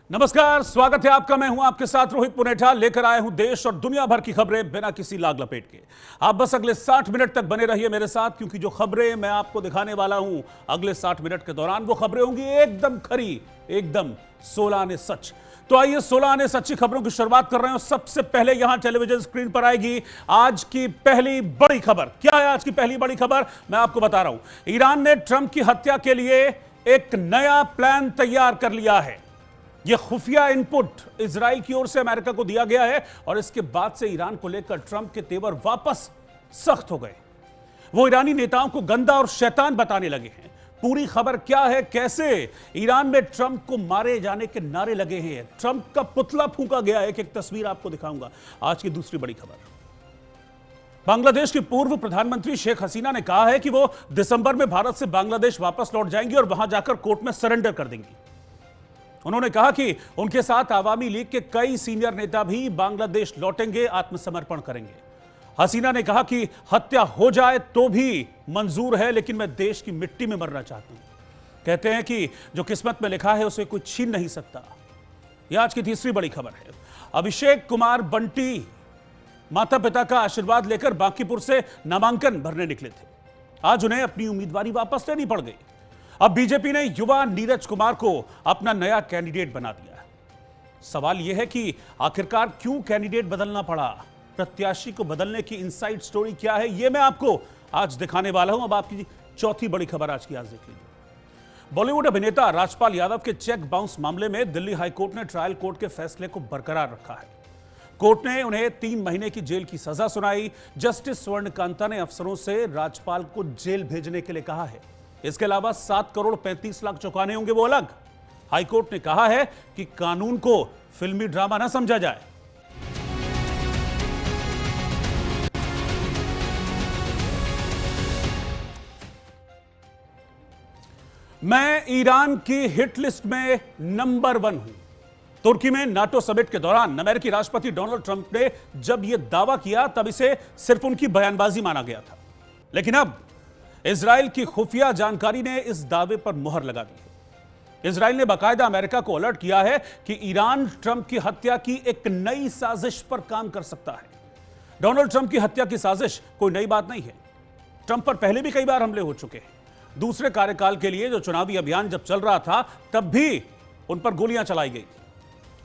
नमस्कार, स्वागत है आपका। मैं हूं आपके साथ रोहित पुनेठा। लेकर आए हूं देश और दुनिया भर की खबरें बिना किसी लाग लपेट के। आप बस अगले 60 मिनट तक बने रहिए मेरे साथ, क्योंकि जो खबरें मैं आपको दिखाने वाला हूं अगले 60 मिनट के दौरान, वो खबरें होंगी एकदम खरी, एकदम 16 आने सच। तो आइए 16 आने सच्ची खबरों की शुरुआत कर रहे हैं। सबसे पहले यहां टेलीविजन स्क्रीन पर आएगी आज की पहली बड़ी खबर। क्या है आज की पहली बड़ी खबर? मैं आपको बता रहा हूं। ईरान ने ट्रंप की हत्या के लिए एक नया प्लान तैयार कर लिया है। यह खुफिया इनपुट इजराइल की ओर से अमेरिका को दिया गया है और इसके बाद से ईरान को लेकर ट्रंप के तेवर वापस सख्त हो गए। वो ईरानी नेताओं को गंदा और शैतान बताने लगे हैं। पूरी खबर क्या है, कैसे ईरान में ट्रंप को मारे जाने के नारे लगे हैं, ट्रंप का पुतला फूंका गया है, एक तस्वीर आपको दिखाऊंगा। आज की दूसरी बड़ी खबर, बांग्लादेश की पूर्व प्रधानमंत्री शेख हसीना ने कहा है कि वो दिसंबर में भारत से बांग्लादेश वापस लौट जाएंगी और वहां जाकर कोर्ट में सरेंडर कर देंगी। उन्होंने कहा कि उनके साथ आवामी लीग के कई सीनियर नेता भी बांग्लादेश लौटेंगे, आत्मसमर्पण करेंगे। हसीना ने कहा कि हत्या हो जाए तो भी मंजूर है, लेकिन मैं देश की मिट्टी में मरना चाहती हूं। कहते हैं कि जो किस्मत में लिखा है उसे कोई छीन नहीं सकता। यह आज की तीसरी बड़ी खबर है। अभिषेक कुमार बंटी माता पिता का आशीर्वाद लेकर बांकीपुर से नामांकन भरने निकले थे। आज उन्हें अपनी उम्मीदवारी वापस लेनी पड़ गई। अब बीजेपी ने युवा नीरज कुमार को अपना नया कैंडिडेट बना दिया। सवाल यह है कि आखिरकार क्यों कैंडिडेट बदलना पड़ा, प्रत्याशी को बदलने की इनसाइड स्टोरी क्या है, यह मैं आपको आज दिखाने वाला हूं। अब आपकी चौथी बड़ी खबर आज की, आज देख लीजिए। बॉलीवुड अभिनेता राजपाल यादव के चेक बाउंस मामले में दिल्ली हाईकोर्ट ने ट्रायल कोर्ट के फैसले को बरकरार रखा है। कोर्ट ने उन्हें 3 महीने की जेल की सजा सुनाई। जस्टिस स्वर्णकांता ने अफसरों से राजपाल को जेल भेजने के लिए कहा है। इसके अलावा 7 करोड़ 35 लाख चुकाने होंगे, वो अलग। हाईकोर्ट ने कहा है कि कानून को फिल्मी ड्रामा न समझा जाए। मैं ईरान की हिट लिस्ट में नंबर 1 हूं। तुर्की में नाटो समिट के दौरान अमेरिकी राष्ट्रपति डोनाल्ड ट्रंप ने जब यह दावा किया तब इसे सिर्फ उनकी बयानबाजी माना गया था, लेकिन अब इजराइल की खुफिया जानकारी ने इस दावे पर मुहर लगा दी है। इजराइल ने बाकायदा अमेरिका को अलर्ट किया है कि ईरान ट्रंप की हत्या की एक नई साजिश पर काम कर सकता है। डोनाल्ड ट्रंप की हत्या की साजिश कोई नई बात नहीं है। ट्रंप पर पहले भी कई बार हमले हो चुके हैं। दूसरे कार्यकाल के लिए जो चुनावी अभियान जब चल रहा था तब भी उन पर गोलियां चलाई गई।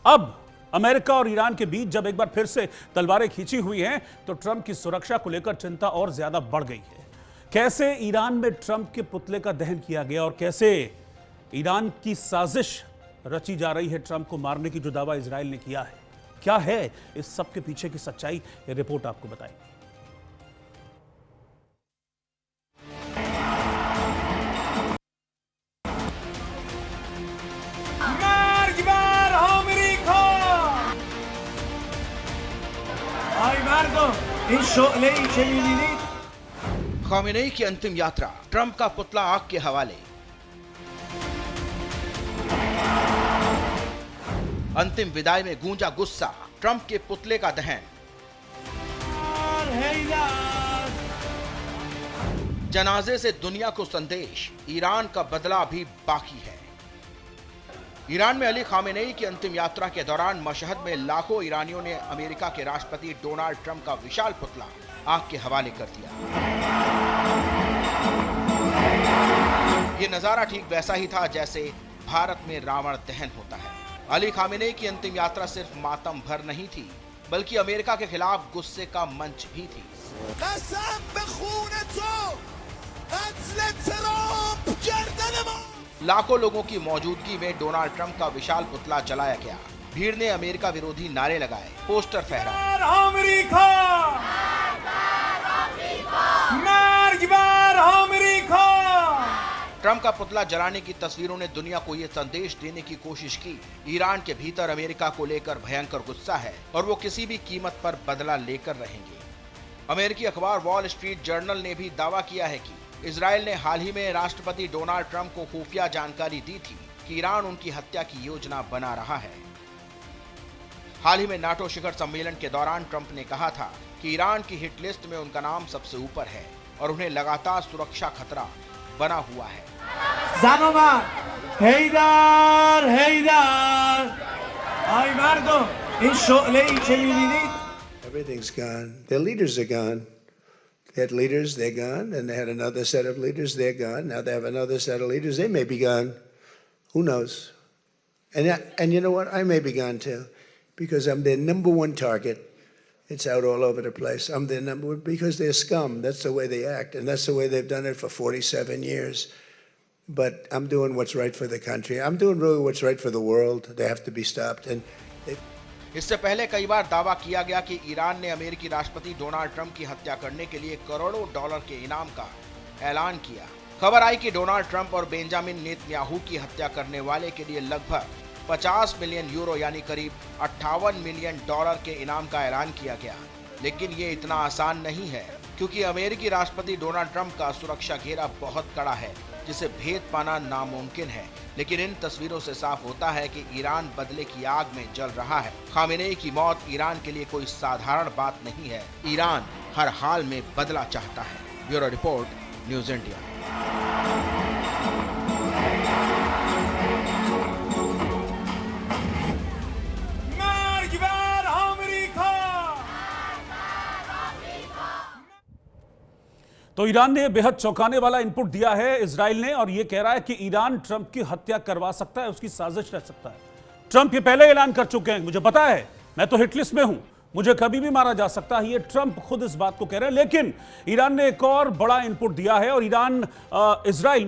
अब अमेरिका और ईरान के बीच जब एक बार फिर से तलवारें खींची हुई हैं तो ट्रंप की सुरक्षा को लेकर चिंता और ज्यादा बढ़ गई है। कैसे ईरान में ट्रंप के पुतले का दहन किया गया और कैसे ईरान की साजिश रची जा रही है ट्रंप को मारने की, जो दावा इजराइल ने किया है, क्या है इस सब के पीछे की सच्चाई, ये रिपोर्ट आपको बताएगी। खामेनेई की अंतिम यात्रा, ट्रंप का पुतला आग के हवाले। अंतिम विदाई में गूंजा गुस्सा, ट्रंप के पुतले का दहन। जनाजे से दुनिया को संदेश, ईरान का बदला भी बाकी है। ईरान में अली खामेनेई की अंतिम यात्रा के दौरान मशहद में लाखों ईरानियों ने अमेरिका के राष्ट्रपति डोनाल्ड ट्रंप का विशाल पुतला आग के हवाले कर दिया। ये नजारा ठीक वैसा ही था जैसे भारत में रावण दहन होता है। अली खामेनेई की अंतिम यात्रा सिर्फ मातम भर नहीं थी, बल्कि अमेरिका के खिलाफ गुस्से का मंच भी थी। लाखों लोगों की मौजूदगी में डोनाल्ड ट्रंप का विशाल पुतला जलाया गया। भीड़ ने अमेरिका विरोधी नारे लगाए, पोस्टर फहराए। ट्रंप का पुतला जलाने की तस्वीरों ने दुनिया को यह संदेश देने की कोशिश की, ईरान के भीतर अमेरिका को लेकर भयंकर गुस्सा है और वो किसी भी कीमत पर बदला लेकर रहेंगे। अमेरिकी अखबार वॉल स्ट्रीट जर्नल ने भी दावा किया है कि इजराइल ने हाल ही में राष्ट्रपति डोनाल्ड ट्रंप को खुफिया जानकारी दी थी कि ईरान उनकी हत्या की योजना बना रहा है। हाल ही में नाटो शिखर सम्मेलन के दौरान ट्रंप ने कहा था कि ईरान की हिट लिस्ट में उनका नाम सबसे ऊपर है और उन्हें लगातार सुरक्षा खतरा बना हुआ है। Haider Haider Ai Marco, in lei ce li vedi? Everything's gone. Their leaders are gone. They had leaders, they're gone. And they had another set of leaders, they're gone. Now they have another set of leaders, they may be gone. Who knows? And you know what? I may be gone too, because I'm their number one target. It's out all over the place. I'm their number one because they're scum. That's the way they act, and that's the way they've done it for 47 years. But I'm doing what's right for the country. I'm doing really what's right for the world. They have to be stopped. And इससे पहले कई बार दावा किया गया कि Iran ने अमेरिकी राष्ट्रपति डोनाल्ड ट्रंप की हत्या करने के लिए करोड़ों डॉलर के इनाम का ऐलान किया। खबर आई कि डोनाल्ड ट्रंप और बेंजामिन नेतन्याहू की हत्या करने वाले के लिए लगभग 50 मिलियन यूरो यानी करीब 58 मिलियन डॉलर के इनाम का ऐलान किया गया। लेकिन ये इतना आसान नहीं है, क्योंकि अमेरिकी राष्ट्रपति डोनाल्ड ट्रंप का सुरक्षा घेरा बहुत कड़ा है, जिसे भेद पाना नामुमकिन है। लेकिन इन तस्वीरों से साफ होता है कि ईरान बदले की आग में जल रहा है। खामेनेई की मौत ईरान के लिए कोई साधारण बात नहीं है। ईरान हर हाल में बदला चाहता है। Bureau report, news India. तो ईरान ने बेहद चौंकाने वाला इनपुट दिया है इजराइल ने, और यह कह रहा है कि ईरान ट्रंप की हत्या करवा सकता है, उसकी साजिश रह सकता है। ट्रंप ये पहले ऐलान कर चुके हैं, मुझे पता है, मैं तो हिट लिस्ट में हूं, मुझे कभी भी मारा जा सकता है। ये ट्रंप खुद इस बात को कह रहे हैं। लेकिन ईरान ने एक और बड़ा इनपुट दिया है, और इजराइल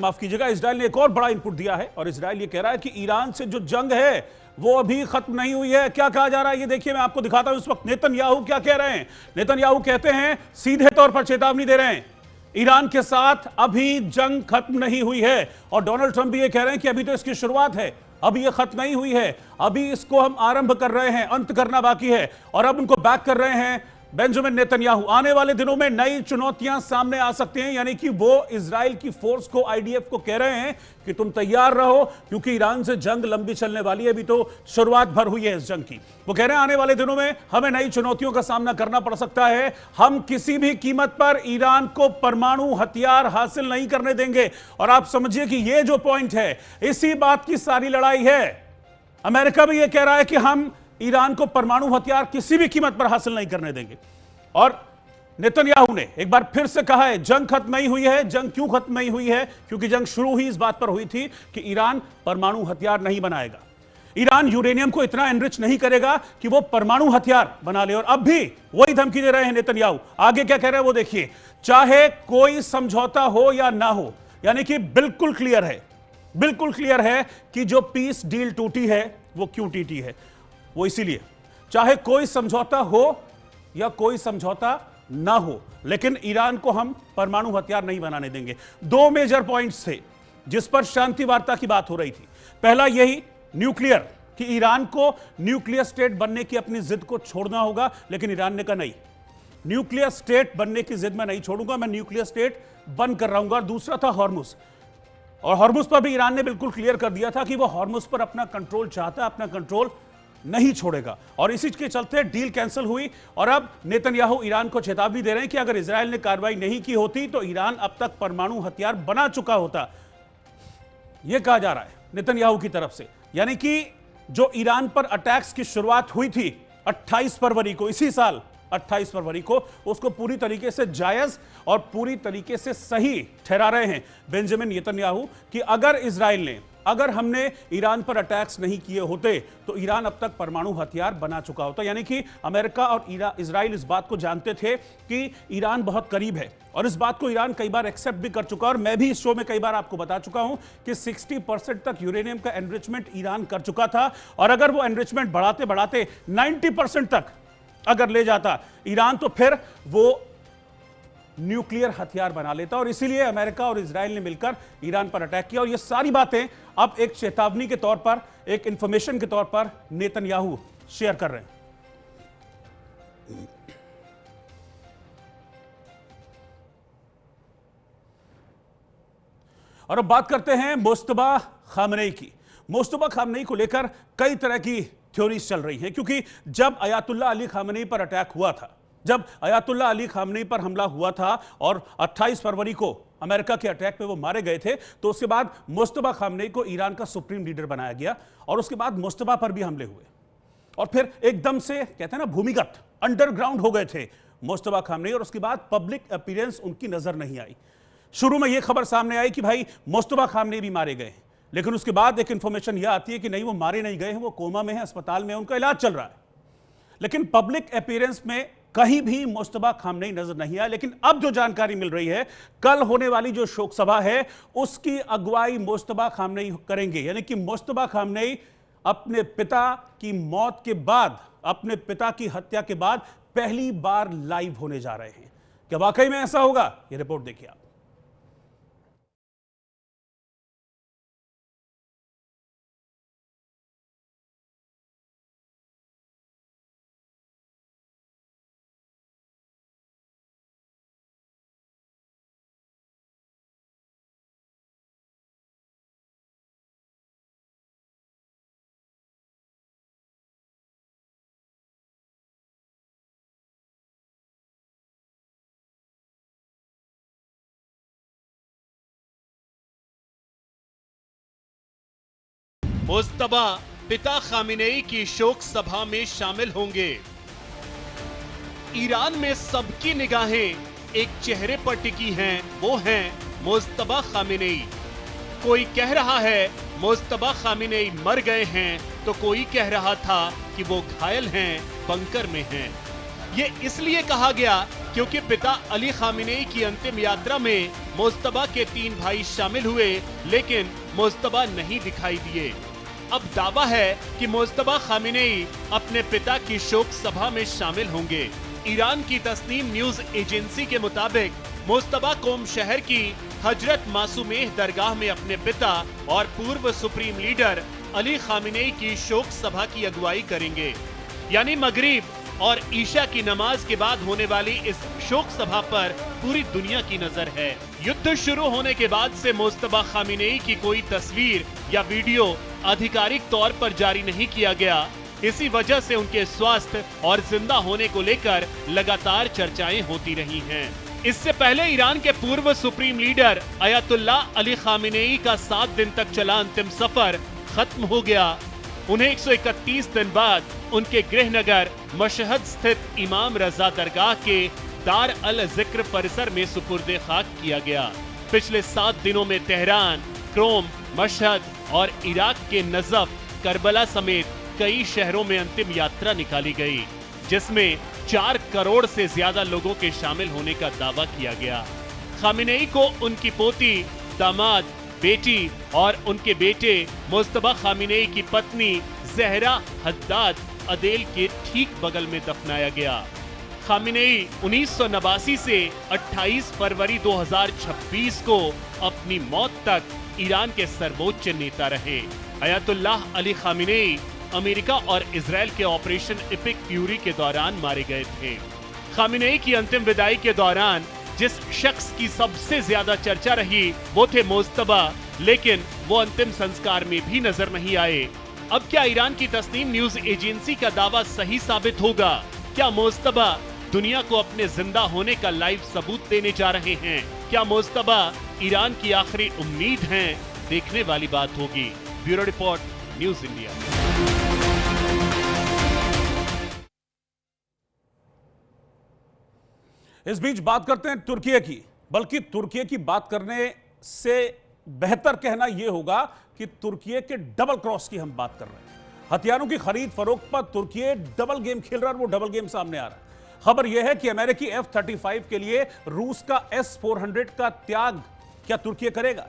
ने एक और बड़ा इनपुट दिया है, और इजराइल ये कह रहा है कि ईरान से जो जंग है वो अभी खत्म नहीं हुई है। क्या कहा जा रहा है ये देखिए, मैं आपको दिखाता हूं इस वक्त नेतन्याहू क्या कह रहे हैं। नेतन्याहू कहते हैं, सीधे तौर पर चेतावनी दे रहे हैं, ईरान के साथ अभी जंग खत्म नहीं हुई है। और डोनाल्ड ट्रंप भी ये कह रहे हैं कि अभी तो इसकी शुरुआत है, अभी ये खत्म नहीं हुई है, अभी इसको हम आरंभ कर रहे हैं, अंत करना बाकी है। और अब उनको बैक कर रहे हैं बेंजामिन नेतन्याहू। आने वाले दिनों में नई चुनौतियां सामने आ सकती हैं, यानी कि वो इजराइल की फोर्स को, आईडीएफ को कह रहे हैं कि तुम तैयार रहो, क्योंकि ईरान से जंग लंबी चलने वाली है, अभी तो शुरुआत भर हुई है इस जंग की। वो कह रहे हैं आने वाले दिनों में हमें नई चुनौतियों का सामना करना पड़ सकता है, हम किसी भी कीमत पर ईरान को परमाणु हथियार हासिल नहीं करने देंगे। और आप समझिए कि ये जो पॉइंट है, इसी बात की सारी लड़ाई है। अमेरिका भी ये कह रहा है कि हम ईरान को परमाणु हथियार किसी भी कीमत पर हासिल नहीं करने देंगे। और नेतन्याहू ने एक बार फिर से कहा है, जंग खत्म नहीं हुई है। जंग क्यों खत्म नहीं हुई है? क्योंकि जंग शुरू ही इस बात पर हुई थी कि ईरान परमाणु हथियार नहीं बनाएगा, ईरान यूरेनियम को इतना एनरिच नहीं करेगा कि वो परमाणु हथियार बना ले। और अब भी वही धमकी दे रहे हैं नेतन्याहू। आगे क्या कह रहे हैं वो देखिए, चाहे कोई समझौता हो या ना हो, यानी कि बिल्कुल क्लियर है कि जो पीस डील टूटी है वो क्यों टूटी है। वो इसीलिए, चाहे कोई समझौता हो या कोई समझौता ना हो, लेकिन ईरान को हम परमाणु हथियार नहीं बनाने देंगे। दो मेजर पॉइंट्स थे जिस पर शांति वार्ता की बात हो रही थी। पहला यही न्यूक्लियर, कि ईरान को न्यूक्लियर स्टेट बनने की अपनी जिद को छोड़ना होगा, लेकिन ईरान ने कहा नहीं, न्यूक्लियर स्टेट बनने की जिद मैं नहीं छोड़ूंगा, मैं न्यूक्लियर स्टेट बन कर रहूंगा। और दूसरा था हॉर्मुज, और हॉर्मुज पर भी ईरान ने बिल्कुल क्लियर कर दिया था कि वो हॉर्मुज पर अपना कंट्रोल चाहता है, अपना कंट्रोल नहीं छोड़ेगा। और इसी के चलते डील कैंसिल हुई। और अब नेतन्याहू ईरान को चेतावनी दे रहे हैं कि अगर इजराइल ने कार्रवाई नहीं की होती तो ईरान अब तक परमाणु हथियार बना चुका होता। यह कहा जा रहा है नेतन्याहू की तरफ से। यानी कि जो ईरान पर अटैक्स की शुरुआत हुई थी 28 फरवरी को, इसी साल 28 फरवरी को, उसको पूरी तरीके से जायज और पूरी तरीके से सही ठहरा रहे हैं बेंजामिन नेतन्याहू कि अगर हमने ईरान पर अटैक्स नहीं किए होते तो ईरान अब तक परमाणु हथियार बना चुका होता। यानी कि अमेरिका और इजराइल इस बात को जानते थे कि ईरान बहुत करीब है, और इस बात को ईरान कई बार एक्सेप्ट भी कर चुका। और मैं भी इस शो में कई बार आपको बता चुका हूं कि 60% तक यूरेनियम का एनरिचमेंट ईरान कर चुका था, और अगर वो एनरिचमेंट बढ़ाते बढ़ाते 90% तक अगर ले जाता ईरान, तो फिर वो न्यूक्लियर हथियार बना लेता। और इसीलिए अमेरिका और इजराइल ने मिलकर ईरान पर अटैक किया। और ये सारी बातें अब एक चेतावनी के तौर पर, एक इंफॉर्मेशन के तौर पर नेतन्याहू शेयर कर रहे हैं। और अब बात करते हैं मुस्तबा खामनेई की। मुस्तबा खामनेई को लेकर कई तरह की थ्योरीज चल रही हैं, क्योंकि जब अयातुल्लाह अली खामनेई पर अटैक हुआ था, जब अयातुल्लाह अली खामनेई पर हमला हुआ था और 28 फरवरी को अमेरिका के अटैक में वो मारे गए थे, तो उसके बाद मुस्तबा खामनेई को ईरान का सुप्रीम लीडर बनाया गया, और उसके बाद मुस्तबा पर भी हमले हुए। और फिर एकदम से कहते हैं ना भूमिगत अंडरग्राउंड हो गए थे मुस्तफा खामनेई, और उसके बाद पब्लिक अपीयरेंस उनकी नजर नहीं आई। शुरू में यह खबर सामने आई कि भाई मुस्तफा खामनेई भी मारे गए हैं, लेकिन उसके बाद एक इंफॉर्मेशन यह आती है कि नहीं, वो मारे नहीं गए हैं, वो कोमा में है, अस्पताल में, उनका इलाज चल रहा है। लेकिन पब्लिक अपीयरेंस में कहीं भी मुस्तफा खामनेई नजर नहीं आया। लेकिन अब जो जानकारी मिल रही है, कल होने वाली जो शोक सभा है उसकी अगुवाई मुस्तफा खामनेई करेंगे। यानी कि मुस्तफा खामनेई अपने पिता की मौत के बाद, अपने पिता की हत्या के बाद पहली बार लाइव होने जा रहे हैं। क्या वाकई में ऐसा होगा? यह रिपोर्ट देखिए आप। मुस्तबा पिता खामिनेई की शोक सभा में शामिल होंगे। ईरान में सबकी निगाहें एक चेहरे पर टिकी हैं, वो हैं मुस्तबा खामिनेई। कोई कह रहा है मुस्तबा खामिनेई मर गए हैं, तो कोई कह रहा था कि वो घायल हैं, बंकर में हैं। ये इसलिए कहा गया क्योंकि पिता अली खामिनेई की अंतिम यात्रा में मुस्तबा के 3 भाई शामिल हुए, लेकिन मुस्तबा नहीं दिखाई दिए। अब दावा है कि मुस्तबा खामिनेई अपने पिता की शोक सभा में शामिल होंगे। ईरान की तस्नीम न्यूज एजेंसी के मुताबिक मुस्तबा कोम शहर की हजरत मासूमेह दरगाह में अपने पिता और पूर्व सुप्रीम लीडर अली खामिनेई की शोक सभा की अगुवाई करेंगे। यानी मगरिब और ईशा की नमाज के बाद होने वाली इस शोक सभा पर पूरी दुनिया की नजर है। युद्ध शुरू होने के बाद से मुस्तबा खामिनेई की कोई तस्वीर या वीडियो आधिकारिक तौर पर जारी नहीं किया गया। इसी वजह से उनके स्वास्थ्य और जिंदा होने को लेकर लगातार चर्चाएं होती रही हैं। इससे पहले ईरान के पूर्व सुप्रीम लीडर अयातुल्लाह अली खामिनेई का 7 दिन तक चला अंतिम सफर खत्म हो गया। उन्हें 131 दिन बाद उनके गृहनगर मशहद स्थित इमाम रजा दरगाह के दार अल जिक्र परिसर में सुपुर्दे खाक किया गया। पिछले 7 दिनों में तेहरान, क्रोम, मशहद और इराक के नजफ, करबला समेत कई शहरों में अंतिम यात्रा निकाली गई, जिसमें 4 करोड़ से ज्यादा लोगों के शामिल होने का दावा किया गया। खामिनेई को उनकी पोती, दामाद, बेटी और उनके बेटे मुस्तबा खामिनेई की पत्नी जहरा हद्दाद अदेल के ठीक बगल में दफनाया गया। खामिनेई 1989 से 28 फरवरी 2026 को अपनी मौत तक ईरान के सर्वोच्च नेता रहे। अयातुल्लाह अली खामिनेई अमेरिका और इजराइल के ऑपरेशन इपिक फ्यूरी के दौरान मारे गए थे। खामिनेई की अंतिम विदाई के दौरान जिस शख्स की सबसे ज्यादा चर्चा रही वो थे मुस्तबा, लेकिन वो अंतिम संस्कार में भी नजर नहीं आए। अब क्या ईरान की तस्नीम न्यूज एजेंसी का दावा सही साबित होगा? क्या मुस्तबा दुनिया को अपने जिंदा होने का लाइव सबूत देने जा रहे हैं? क्या मुस्तबा ईरान की आखिरी उम्मीद हैं? देखने वाली बात होगी। Bureau report, news India. इस बीच बात करते हैं तुर्की की। बल्कि तुर्की की बात करने से बेहतर कहना यह होगा कि तुर्की के डबल क्रॉस की हम बात कर रहे हैं। हथियारों की खरीद फरोख्त पर तुर्की डबल गेम खेल रहा है और वो डबल गेम सामने आ रहा है। खबर यह है कि अमेरिकी F-35 के लिए रूस का S-400 का त्याग क्या तुर्की करेगा?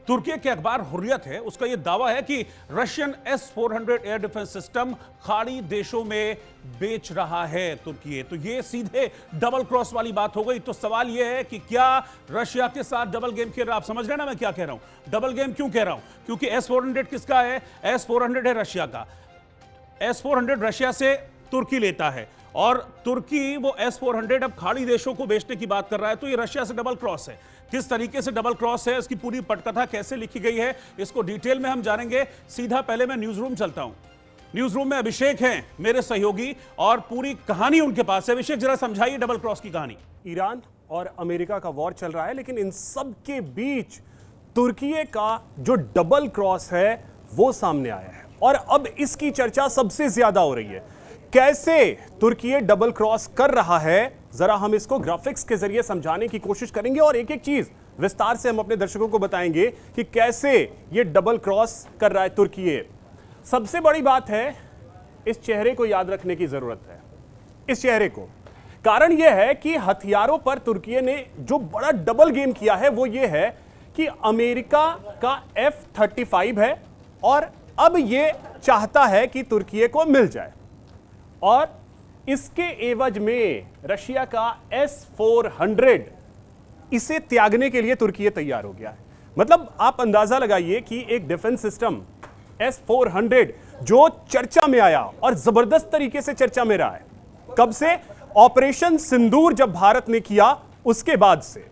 तुर्की के अखबार हुर्रियत है, उसका यह दावा है कि Russian S-400 air defence system खाड़ी देशों में बेच रहा है तुर्की। तो यह सीधे डबल क्रॉस वाली बात हो गई। तो सवाल यह है कि क्या रशिया के साथ डबल गेम खेल रहा है? आप समझ रहे हैं ना मैं क्या कह रहा हूं? डबल गेम क्यों कह रहा हूं? क्योंकि S-400 किसका है? S-400 है रशिया का। S-400 रशिया से तुर्की लेता है और तुर्की वो S-400 अब खाड़ी देशों को बेचने की बात कर रहा है। तो ये रशिया से डबल क्रॉस है। किस तरीके से डबल क्रॉस है, इसकी पूरी पटकथा कैसे लिखी गई है, इसको डिटेल में हम जानेंगे। सीधा पहले मैं न्यूज रूम चलता हूं। न्यूज रूम में अभिषेक हैं मेरे सहयोगी और पूरी कहानी उनके पास है। अभिषेक, जरा समझाइए डबल क्रॉस की कहानी। ईरान और अमेरिका का वॉर चल रहा है, लेकिन इन सब के बीच तुर्की का जो डबल क्रॉस है वो सामने आया है। और अब इसकी चर्चा सबसे ज्यादा हो रही है। कैसे तुर्की डबल क्रॉस कर रहा है, जरा हम इसको ग्राफिक्स के जरिए समझाने की कोशिश करेंगे और एक एक चीज विस्तार से हम अपने दर्शकों को बताएंगे कि कैसे ये डबल क्रॉस कर रहा है तुर्की। सबसे बड़ी बात है, इस चेहरे को याद रखने की जरूरत है। इस चेहरे को, कारण यह है कि हथियारों पर तुर्की ने जो बड़ा डबल गेम किया है वो ये है कि अमेरिका का F-35 है और अब ये चाहता है कि तुर्की को मिल जाए, और इसके एवज में रशिया का S-400 इसे त्यागने के लिए तुर्की तैयार हो गया है। मतलब आप अंदाजा लगाइए कि एक डिफेंस सिस्टम S-400 जो चर्चा में आया और जबरदस्त तरीके से चर्चा में रहा है, कब से? ऑपरेशन सिंदूर जब भारत ने किया उसके बाद से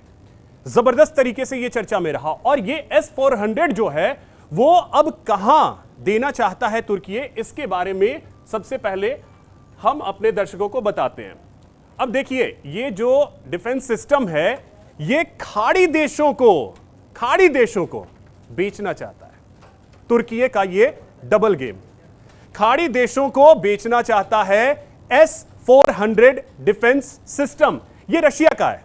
जबरदस्त तरीके से यह चर्चा में रहा, और ये S-400 जो है वो अब कहां देना चाहता है तुर्की, इसके बारे में सबसे पहले हम अपने दर्शकों को बताते हैं। अब देखिए, ये जो डिफेंस सिस्टम है ये खाड़ी देशों को बेचना चाहता है। तुर्की का ये डबल गेम खाड़ी देशों को बेचना चाहता है। S-400 डिफेंस सिस्टम ये रशिया का है।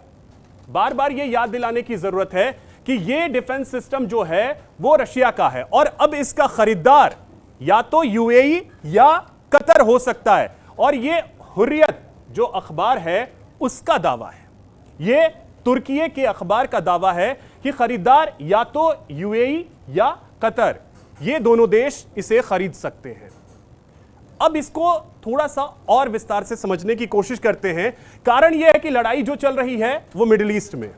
बार बार ये याद दिलाने की जरूरत है कि ये डिफेंस सिस्टम जो है वो रशिया का है, और अब इसका खरीदार या तो UAE या कतर हो सकता है। और ये हुर्रियत जो अखबार है उसका दावा है, ये तुर्की के अखबार का दावा है कि खरीदार या तो UAE या कतर, ये दोनों देश इसे खरीद सकते हैं। अब इसको थोड़ा सा और विस्तार से समझने की कोशिश करते हैं। कारण यह है कि लड़ाई जो चल रही है वो मिडिल ईस्ट में,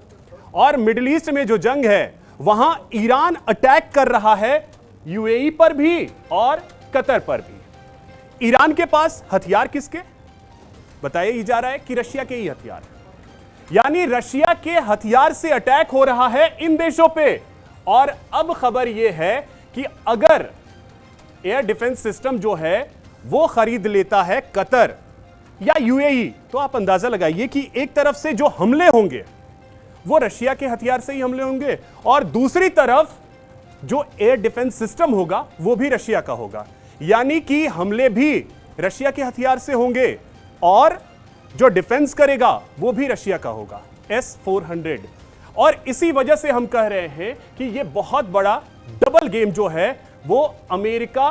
और मिडिल ईस्ट में जो जंग है वहां ईरान अटैक कर रहा है UAE पर भी और कतर पर भी। ईरान के पास हथियार किसके? बताया जा रहा है कि रशिया के ही हथियार, यानी रशिया के हथियार से अटैक हो रहा है इन देशों पे। और अब खबर यह है कि अगर एयर डिफेंस सिस्टम जो है वो खरीद लेता है कतर या UAE, तो आप अंदाजा लगाइए कि एक तरफ से जो हमले होंगे वो रशिया के हथियार से ही हमले होंगे, और दूसरी तरफ जो एयर डिफेंस सिस्टम होगा वो भी रशिया का होगा, यानी कि हमले भी रशिया के हथियार से होंगे और जो डिफेंस करेगा वो भी रशिया का होगा, S-400। और इसी वजह से हम कह रहे हैं कि ये बहुत बड़ा डबल गेम जो है वो अमेरिका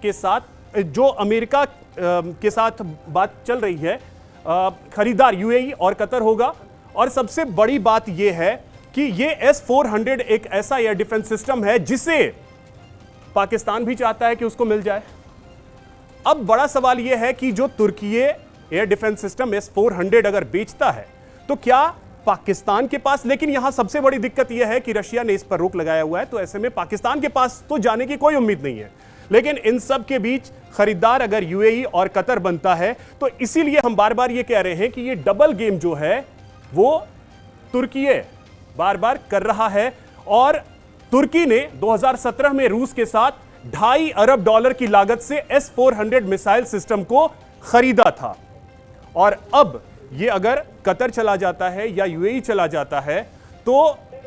के साथ, जो अमेरिका के साथ बात चल रही है, खरीदार UAE और कतर होगा। और सबसे बड़ी बात यह है कि ये S-400 एक ऐसा एयर डिफेंस सिस्टम है जिसे पाकिस्तान भी चाहता है कि उसको मिल जाए। अब बड़ा सवाल यह है कि जो तुर्की एयर डिफेंस सिस्टम S-400 अगर बेचता है तो क्या पाकिस्तान के पास, लेकिन यहां सबसे बड़ी दिक्कत यह है कि रशिया ने इस पर रोक लगाया हुआ है, तो ऐसे में पाकिस्तान के पास तो जाने की कोई उम्मीद नहीं है। लेकिन इन सब के बीच खरीदार अगर UAE और कतर बनता है, तो इसीलिए हम बार बार ये कह रहे हैं कि ये डबल गेम जो है वो तुर्की बार बार कर रहा है। और तुर्की ने 2017 में रूस के साथ $2.5 अरब की लागत से S-400 मिसाइल सिस्टम को खरीदा था, और अब ये अगर कतर चला जाता है या UAE चला जाता है तो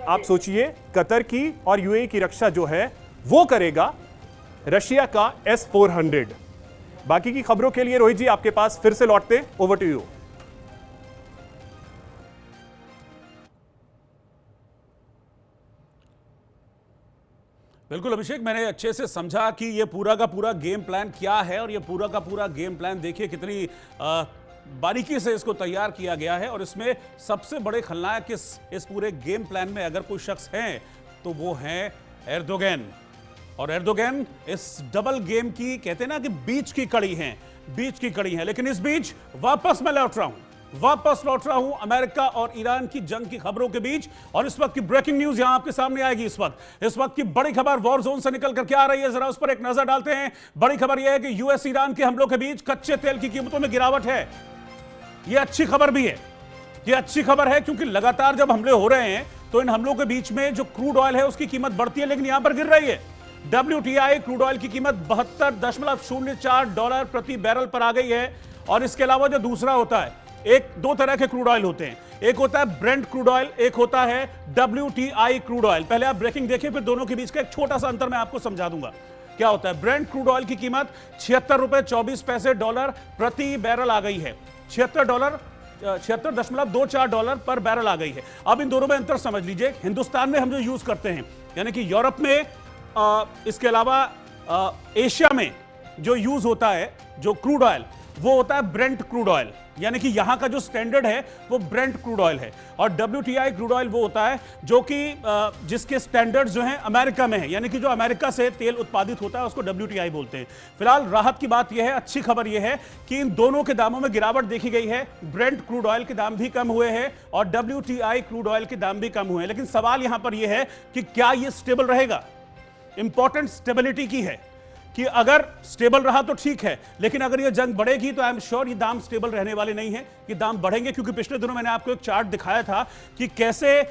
आप सोचिए कतर की और UAE की रक्षा जो है वो करेगा रशिया का S-400। बाकी की खबरों के लिए रोहित जी आपके पास फिर से लौटते, ओवर टू यू। बिल्कुल अभिषेक, मैंने अच्छे से समझा कि ये पूरा का पूरा गेम प्लान क्या है, और ये पूरा का पूरा गेम प्लान देखिए कितनी बारीकी से इसको तैयार किया गया है। और इसमें सबसे बड़े खलनायक इस पूरे गेम प्लान में अगर कोई शख्स हैं तो वो हैं एर्दोगन। और एर्दोगन इस डबल गेम की, कहते हैं ना कि बीच की कड़ी है। लेकिन इस बीच वापस मैं लौट रहा हूं अमेरिका और ईरान की जंग की खबरों के बीच। और इस वक्त की ब्रेकिंग न्यूज यहां आपके सामने आएगी। इस वक्त की बड़ी खबर वॉर जोन से निकल कर क्या आ रही है, जरा उस पर एक नजर डालते हैं। बड़ी खबर यह है कि US ईरान के हमलों के बीच कच्चे तेल की कीमतों में गिरावट है। यह अच्छी खबर भी है, यह अच्छी खबर है, क्योंकि लगातार जब हमले हो रहे हैं तो इन हमलों के बीच में जो क्रूड ऑयल है उसकी कीमत बढ़ती है, लेकिन यहां पर गिर रही है। WTI क्रूड ऑयल की कीमत $72.04 प्रति बैरल पर आ गई है। और इसके अलावा जो दूसरा होता है, दो तरह के क्रूड ऑयल होते हैं, एक होता है ब्रेंट क्रूड ऑयल, एक होता है WTI क्रूड ऑयल। पहले आप ब्रेकिंग देखिए, फिर दोनों के बीच का एक छोटा सा अंतर मैं आपको समझा दूंगा। क्या होता है? ब्रेंट क्रूड ऑयल की कीमत 76 रुपए 24 पैसे डॉलर प्रति बैरल आ गई है। 76.24 डॉलर पर बैरल आ गई है। अब इन दोनों में अंतर समझ लीजिए। हिंदुस्तान में हम जो यूज करते हैं, यानी कि यूरोप में, इसके अलावा एशिया में जो यूज होता है जो क्रूड ऑयल, वो होता है ब्रेंट क्रूड ऑयल, यानी कि यहां का जो स्टैंडर्ड है वो ब्रेंट क्रूड ऑयल है। और WTI क्रूड ऑयल वो होता है जो कि जिसके स्टैंडर्ड्स जो हैं अमेरिका में है, यानी कि जो अमेरिका से तेल उत्पादित होता है उसको WTI बोलते हैं। फिलहाल राहत की बात यह है, अच्छी खबर यह है कि इन दोनों के दामों में गिरावट देखी गई है। ब्रेंट क्रूड ऑयल के दाम भी कम हुए हैं और WTI क्रूड ऑयल के दाम भी कम हुए हैं। लेकिन सवाल यहां पर यह है कि क्या यह स्टेबल रहेगा? इंपॉर्टेंट स्टेबिलिटी की है कि अगर स्टेबल रहा तो ठीक है, लेकिन अगर ये जंग बढ़ेगी तो आई एम श्योर ये दाम स्टेबल रहने वाले नहीं है, ये दाम बढ़ेंगे। क्योंकि पिछले दिनों मैंने आपको एक चार्ट दिखाया था कि कैसे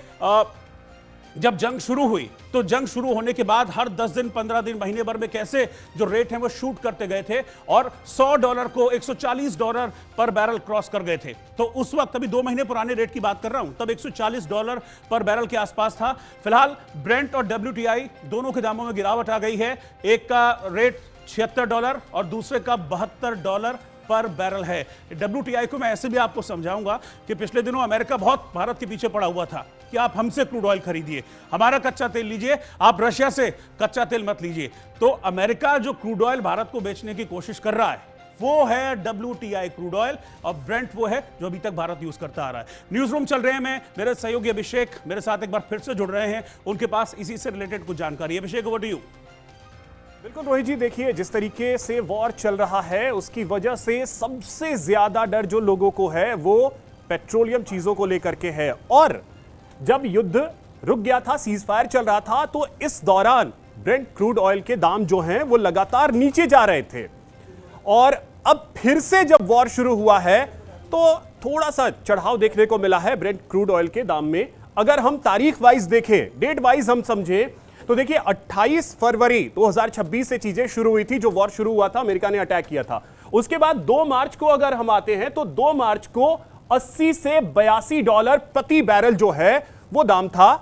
जब जंग शुरू हुई तो जंग शुरू होने के बाद हर 10 दिन 15 दिन महीने भर में कैसे जो रेट हैं वो शूट करते गए थे और $100 को $140 पर बैरल क्रॉस कर गए थे। तो उस वक्त, अभी 2 महीने पुराने रेट की बात कर रहा हूं, तब $140 पर बैरल के आसपास था। फिलहाल ब्रेंट और WTI दोनों के दामों में गिरावट आ गई है। एक का रेट $76 और दूसरे का $72 पर बैरल है। WTI को मैं ऐसे भी आपको समझाऊंगा कि पिछले दिनों अमेरिका बहुत भारत के पीछे पड़ा हुआ था कि आप हमसे क्रूड ऑयल खरीदिए, हमारा कच्चा तेल लीजिए, आप रशिया से कच्चा तेल मत लीजिए। तो अमेरिका जो क्रूड ऑयल भारत को बेचने की कोशिश कर रहा है वो है WTI क्रूड ऑयल और ब्रेंट वो है जो अभी तक भारत यूज करता आ रहा है। न्यूज रूम चल रहे हैं, मैं मेरे सहयोगी अभिषेक मेरे साथ एक बार फिर से जुड़ रहे हैं, उनके पास इसी से रिलेटेड कुछ जानकारी। अभिषेक, ओवर टू यू। बिल्कुल रोहित जी, देखिए जिस तरीके से वॉर चल रहा है उसकी वजह से सबसे ज्यादा डर जो लोगों को है वो पेट्रोलियम चीजों को लेकर के है। और जब युद्ध रुक गया था, सीज फायर चल रहा था, तो इस दौरान ब्रेंट क्रूड ऑयल के दाम जो हैं वो लगातार नीचे जा रहे थे। और अब फिर से जब वॉर शुरू हुआ है तो थोड़ा सा चढ़ाव देखने को मिला है ब्रेंट क्रूड ऑयल के दाम में। अगर हम तारीख वाइज देखें, डेट वाइज हम समझें, तो देखिए 28 फरवरी 2026 से चीजें शुरू हुई थी। जो वॉर शुरू हुआ था, अमेरिका ने अटैक किया था। उसके बाद 2 मार्च को अगर हम आते हैं तो 2 मार्च को 80 से $82 प्रति बैरल जो है वो दाम था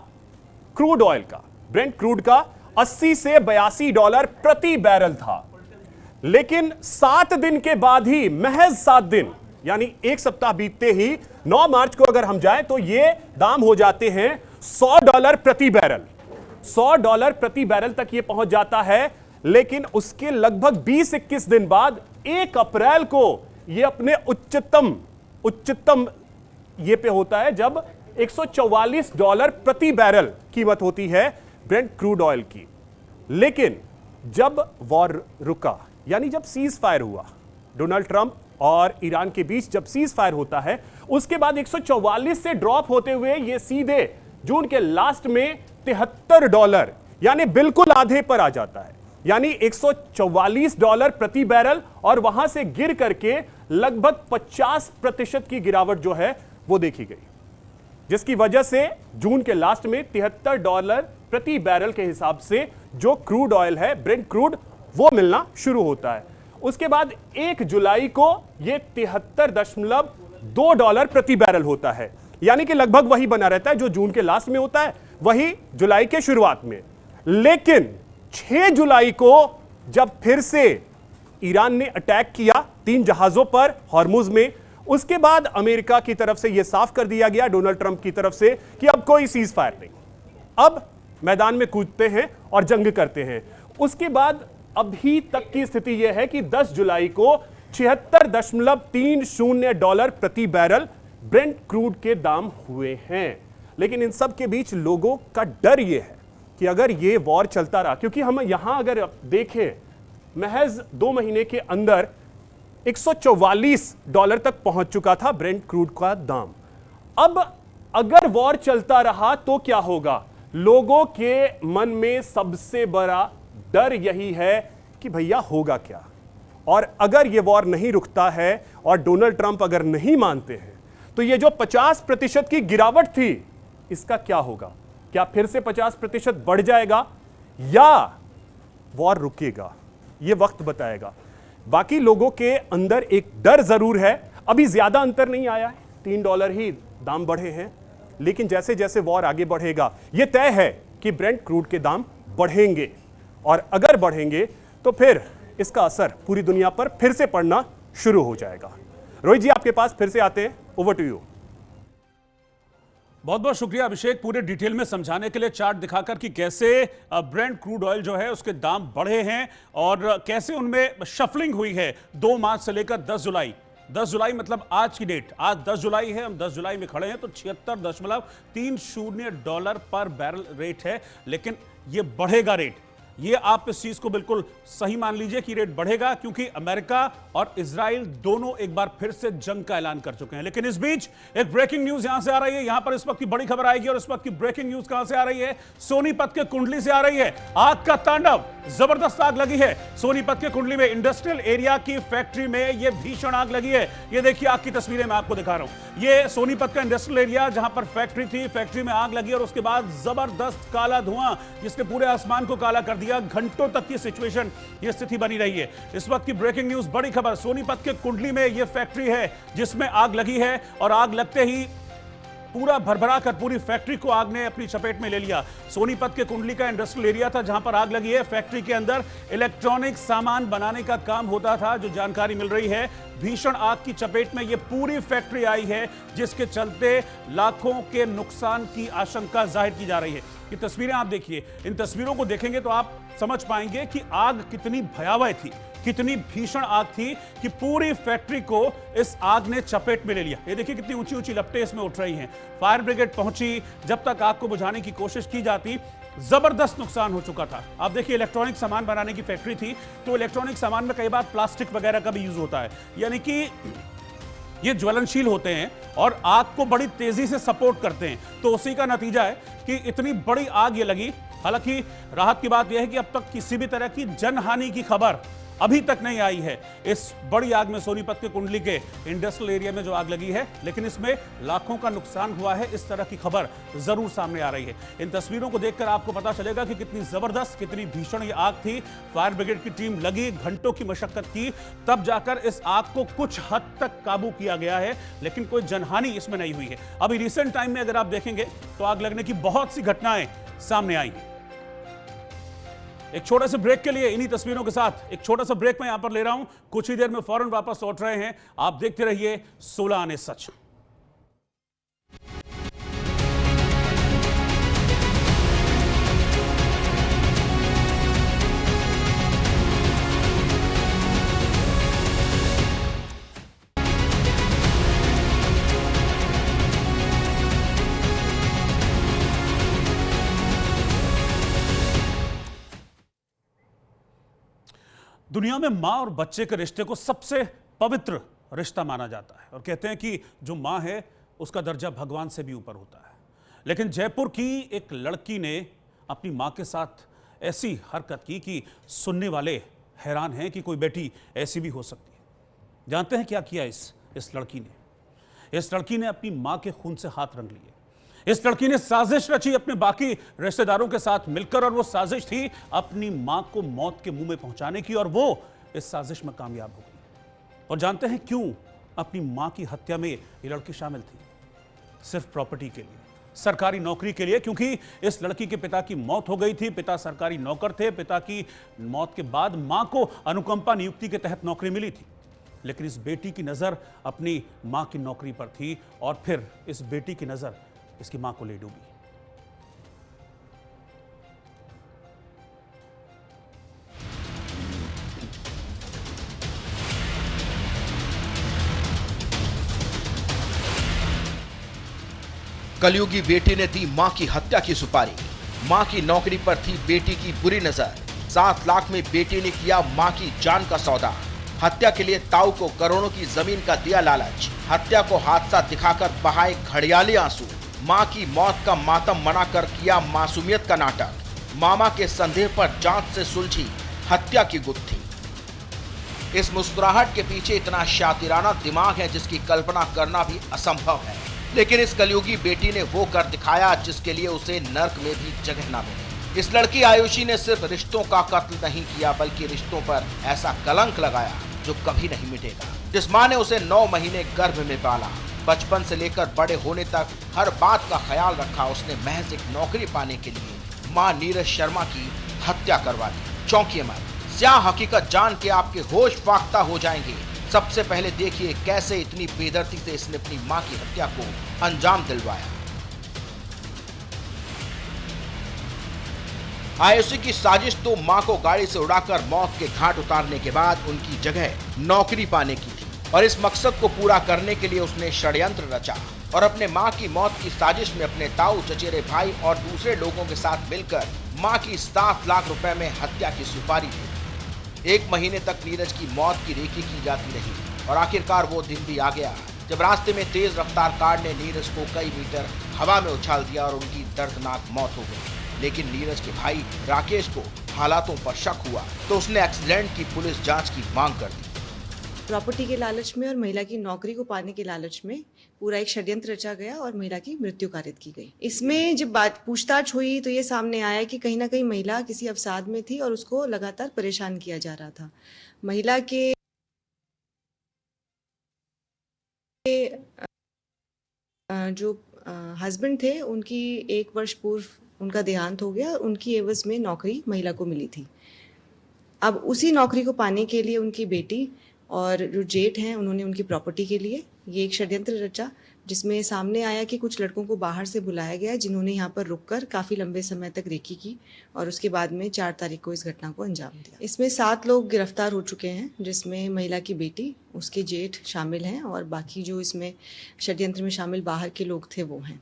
क्रूड ऑयल का, ब्रेंट क्रूड का 80 से $82 प्रति बैरल था। लेकिन 7 दिन के बाद ही, महज 7 दिन यानी 1 सप्ताह बीतते ही 9 मार्च को अगर हम जाएं तो ये दाम हो जाते हैं $100 प्रति बैरल। $100 प्रति बैरल तक ये पहुंच जाता है। लेकिन उसके लगभग 20-21 दिन बाद 1 अप्रैल को ये अपने उच्चतम ये पे होता है जब $144 प्रति बैरल कीमत होती है ब्रेंट क्रूड ऑयल की। लेकिन जब वॉर रुका, यानी जब सीज फायर हुआ, डोनाल्ड ट्रंप और ईरान के बीच जब सीज फायर होता है, उसके बाद 144 से ड्रॉप होते हुए ये सीधे जून के लास्ट में $73 यानी बिल्कुल आधे पर आ जाता है, यानी $144 प्रति बैरल। और वहां से गिर करके लगभग 50% की गिरावट जो है वो देखी गई, जिसकी वजह से जून के लास्ट में $73 प्रति बैरल के हिसाब से जो क्रूड ऑयल है, ब्रेंट क्रूड, वो मिलना शुरू होता है। उसके बाद 1 जुलाई को यह $73.2 प्रति बैरल होता है, यानी कि लगभग वही बना रहता है जो जून के लास्ट में होता है, वही जुलाई के शुरुआत में। लेकिन 6 जुलाई को जब फिर से ईरान ने अटैक किया 3 जहाजों पर हॉर्मुज में, उसके बाद अमेरिका की तरफ से यह साफ कर दिया गया, डोनाल्ड ट्रंप की तरफ से, कि अब कोई सीज फायर नहीं, अब मैदान में कूदते हैं और जंग करते हैं। उसके बाद अभी तक की स्थिति यह है कि 10 जुलाई को $76.30 प्रति बैरल ब्रेंट क्रूड के दाम हुए हैं। लेकिन इन सब के बीच लोगों का डर यह है कि अगर यह वॉर चलता रहा, क्योंकि हम यहां अगर देखें महज 2 महीने के अंदर $144 तक पहुंच चुका था ब्रेंट क्रूड का दाम। अब अगर वॉर चलता रहा तो क्या होगा? लोगों के मन में सबसे बड़ा डर यही है कि भैया होगा क्या, और अगर यह वॉर नहीं रुकता है और डोनाल्ड ट्रंप अगर नहीं मानते हैं तो यह जो 50% की गिरावट थी इसका क्या होगा? क्या फिर से 50% बढ़ जाएगा या वॉर रुकेगा? यह वक्त बताएगा। बाकी लोगों के अंदर एक डर जरूर है। अभी ज्यादा अंतर नहीं आया है, $3 ही दाम बढ़े हैं, लेकिन जैसे जैसे वॉर आगे बढ़ेगा यह तय है कि ब्रेंट क्रूड के दाम बढ़ेंगे, और अगर बढ़ेंगे तो फिर इसका असर पूरी दुनिया पर फिर से पड़ना शुरू हो जाएगा। रोहित जी, आपके पास फिर से आते हैं, ओवर टू यू। बहुत बहुत शुक्रिया अभिषेक, पूरे डिटेल में समझाने के लिए, चार्ट दिखाकर कि कैसे ब्रेंट क्रूड ऑयल जो है उसके दाम बढ़े हैं और कैसे उनमें शफलिंग हुई है 2 मार्च से लेकर 10 जुलाई। 10 जुलाई मतलब आज की डेट, आज 10 जुलाई है, हम 10 जुलाई में खड़े हैं, तो $76.30 पर बैरल रेट है। लेकिन ये बढ़ेगा रेट, ये आप इस चीज को बिल्कुल सही मान लीजिए कि रेट बढ़ेगा, क्योंकि अमेरिका और इजराइल दोनों एक बार फिर से जंग का ऐलान कर चुके हैं। लेकिन इस बीच एक ब्रेकिंग न्यूज यहां से आ रही है, यहां पर इस वक्त की बड़ी खबर आएगी और इस वक्त की ब्रेकिंग न्यूज कहां से आ रही है? सोनीपत के कुंडली से आ रही है। आग का तांडव, जबरदस्त आग लगी है सोनीपत के कुंडली में, इंडस्ट्रियल एरिया की फैक्ट्री में यह भीषण आग लगी है। ये देखिए आग की तस्वीरें मैं आपको दिखा रहा हूं, ये सोनीपत का इंडस्ट्रियल एरिया जहां पर फैक्ट्री थी, फैक्ट्री में आग लगी और उसके बाद जबरदस्त काला धुआं जिसने पूरे आसमान को काला कर दिया। घंटों तक की सिचुएशन, ये स्थिति बनी रही है। इस वक्त की ब्रेकिंग न्यूज, बड़ी खबर, सोनीपत के कुंडली में यह फैक्ट्री है जिसमें आग लगी है और आग लगते ही पूरा भरभरा कर पूरी फैक्ट्री को आग ने अपनी चपेट में ले लिया। सोनीपत के कुंडली का इंडस्ट्रियल एरिया था जहां पर आग लगी है। फैक्ट्री के अंदर इलेक्ट्रॉनिक सामान बनाने का काम होता था, जो जानकारी मिल रही है। भीषण आग की चपेट में यह पूरी फैक्ट्री आई है, जिसके चलते लाखों के नुकसान की आशंका जाहिर की जा रही है। ये तस्वीरें आप देखिए, इन तस्वीरों को देखेंगे तो आप समझ पाएंगे कि आग कितनी भयावह थी, कितनी भीषण आग थी कि पूरी फैक्ट्री को इस आग ने चपेट में ले लिया। ये देखिए कितनी ऊंची ऊंची लपटें इसमें उठ रही हैं। फायर ब्रिगेड पहुंची, जब तक आग को बुझाने की कोशिश की जाती, जबरदस्त नुकसान हो चुका था। आप देखिए इलेक्ट्रॉनिक सामान बनाने की फैक्ट्री थी, तो इलेक्ट्रॉनिक सामान में कई बार प्लास्टिक वगैरह का भी यूज होता है, यानी कि ये ज्वलनशील होते हैं और आग को बड़ी तेजी से सपोर्ट करते हैं। तो उसी का नतीजा है कि इतनी बड़ी आग ये लगी। हालांकि राहत की बात यह है कि अब तक किसी भी तरह की जनहानि की खबर अभी तक नहीं आई है इस बड़ी आग में। सोनीपत के कुंडली के इंडस्ट्रियल एरिया में जो आग लगी है, लेकिन इसमें लाखों का नुकसान हुआ है, इस तरह की खबर जरूर सामने आ रही है। इन तस्वीरों को देखकर आपको पता चलेगा कि कितनी जबरदस्त, कितनी भीषण ये आग थी। फायर ब्रिगेड की टीम लगी, घंटों की मशक्कत की, तब जाकर इस आग को कुछ हद तक काबू किया गया है, लेकिन कोई जनहानि इसमें नहीं हुई है। अभी रिसेंट टाइम में अगर आप देखेंगे तो आग लगने की बहुत सी घटनाएं सामने आई हैं। एक छोटे से ब्रेक के लिए इन्हीं तस्वीरों के साथ एक छोटा सा ब्रेक मैं यहां पर ले रहा हूं। कुछ ही देर में फौरन वापस लौट रहे हैं। आप देखते रहिए 16 आने सच। दुनिया में मां और बच्चे के रिश्ते को सबसे पवित्र रिश्ता माना जाता है और कहते हैं कि जो मां है उसका दर्जा भगवान से भी ऊपर होता है। लेकिन जयपुर की एक लड़की ने अपनी मां के साथ ऐसी हरकत की कि सुनने वाले हैरान हैं कि कोई बेटी ऐसी भी हो सकती है। जानते हैं क्या किया इस लड़की ने? इस लड़की ने अपनी मां के खून से हाथ रंग लिए। इस लड़की ने साजिश रची अपने बाकी रिश्तेदारों के साथ मिलकर, और वो साजिश थी अपनी मां को मौत के मुंह में पहुंचाने की, और वो इस साजिश में कामयाब हो गई। और जानते हैं क्यों अपनी मां की हत्या में ये लड़की शामिल थी? सिर्फ प्रॉपर्टी के लिए, सरकारी नौकरी के लिए, क्योंकि इस लड़की के पिता की मौत हो गई थी। पिता सरकारी नौकर थे। पिता की मौत के बाद मां को अनुकंपा नियुक्ति के तहत नौकरी मिली थी, लेकिन इस बेटी की नजर अपनी मां की नौकरी पर थी, और फिर इस बेटी की नजर इसकी मां को ले डूबी। कलयुगी बेटी ने दी मां की हत्या की सुपारी। मां की नौकरी पर थी बेटी की बुरी नजर। 7 लाख में बेटी ने किया मां की जान का सौदा। हत्या के लिए ताऊ को करोड़ों की जमीन का दिया लालच। हत्या को हादसा दिखाकर बहाए घड़ियाली आंसू। मां की मौत का मातम मनाकर किया मासूमियत का नाटक। मामा के संदेह पर जांच से सुलझी हत्या की गुत्थी। इस मुस्कुराहट के पीछे इतना शातिराना दिमाग है जिसकी कल्पना करना भी असंभव है। लेकिन इस कलयुगी बेटी ने वो कर दिखाया जिसके लिए उसे नर्क में भी जगह न मिले। इस लड़की आयुषी ने सिर्फ रिश्तों का कत्ल नहीं किया, बल्कि रिश्तों पर ऐसा कलंक लगाया जो कभी नहीं मिटेगा। जिस मां ने उसे 9 महीने गर्भ में पाला, बचपन से लेकर बड़े होने तक हर बात का ख्याल रखा, उसने महज एक नौकरी पाने के लिए मां नीरज शर्मा की हत्या करवा दी। चौंकिए मत, स्याह हकीकत जान के आपके होश फाख्ता हो जाएंगे। सबसे पहले देखिए कैसे इतनी बेदर्दी से इसने अपनी मां की हत्या को अंजाम दिलवाया। आईओसी की साजिश तो मां को गाड़ी से उड़ाकर मौत के घाट उतारने के बाद उनकी जगह नौकरी पाने की थी और इस मकसद को पूरा करने के लिए उसने षड्यंत्र रचा और अपने मां की मौत की साजिश में अपने ताऊ, चचेरे भाई और दूसरे लोगों के साथ मिलकर मां की 7 लाख रुपए में हत्या की सुपारी दी। 1 महीने तक नीरज की मौत की रेकी की जाती रही और आखिरकार वो दिन भी आ गया जब रास्ते में तेज रफ्तार कार ने नीरज को कई मीटर हवा में उछाल दिया और उनकी दर्दनाक मौत हो गई। लेकिन नीरज के भाई राकेश को हालातों पर शक हुआ तो उसने एक्सीडेंट की पुलिस जांच की मांग कर दी। प्रॉपर्टी के लालच में और महिला की नौकरी को पाने के लालच में पूरा एक षड्यंत्र रचा गया और महिला की मृत्यु कारित की गई। इसमें जब पूछताछ हुई तो ये सामने आया कि कहीं ना कहीं महिला किसी अवसाद में थी और उसको लगातार परेशान किया जा रहा था। महिला के जो हस्बैंड थे उनकी 1 वर्ष पूर्व उनका देहांत हो गया। उनकी एवज में नौकरी महिला को मिली थी। अब उसी नौकरी को पाने के लिए उनकी बेटी और जो जेठ हैं उन्होंने उनकी प्रॉपर्टी के लिए ये एक षड्यंत्र रचा, जिसमें सामने आया कि कुछ लड़कों को बाहर से बुलाया गया जिन्होंने यहाँ पर रुककर काफ़ी लंबे समय तक रेकी की और उसके बाद में 4 तारीख को इस घटना को अंजाम दिया। इसमें 7 लोग गिरफ्तार हो चुके हैं, जिसमें महिला की बेटी, उसके जेठ शामिल हैं और बाकी जो इसमें षड्यंत्र में शामिल बाहर के लोग थे वो हैं।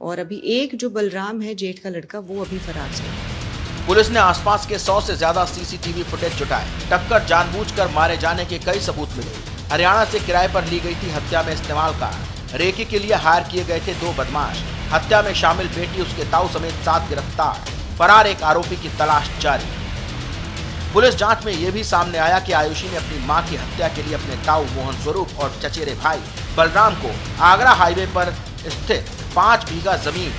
और अभी एक जो बलराम है जेठ का लड़का, वो अभी फरार है। पुलिस ने आसपास के 100 से ज्यादा सीसीटीवी फुटेज जुटाए। टक्कर जानबूझकर मारे जाने के कई सबूत मिले। हरियाणा से किराए पर ली गई थी हत्या में इस्तेमाल कार। रेकी के लिए हायर किए गए थे 2 बदमाश। हत्या में शामिल बेटी, उसके ताऊ समेत 7 गिरफ्तार। फरार एक आरोपी की तलाश जारी। पुलिस जांच में यह भी सामने आया कि आयुषी ने अपनी मां की हत्या के लिए अपने ताऊ मोहन स्वरूप और चचेरे भाई बलराम को आगरा हाईवे पर स्थित 5 बीघा जमीन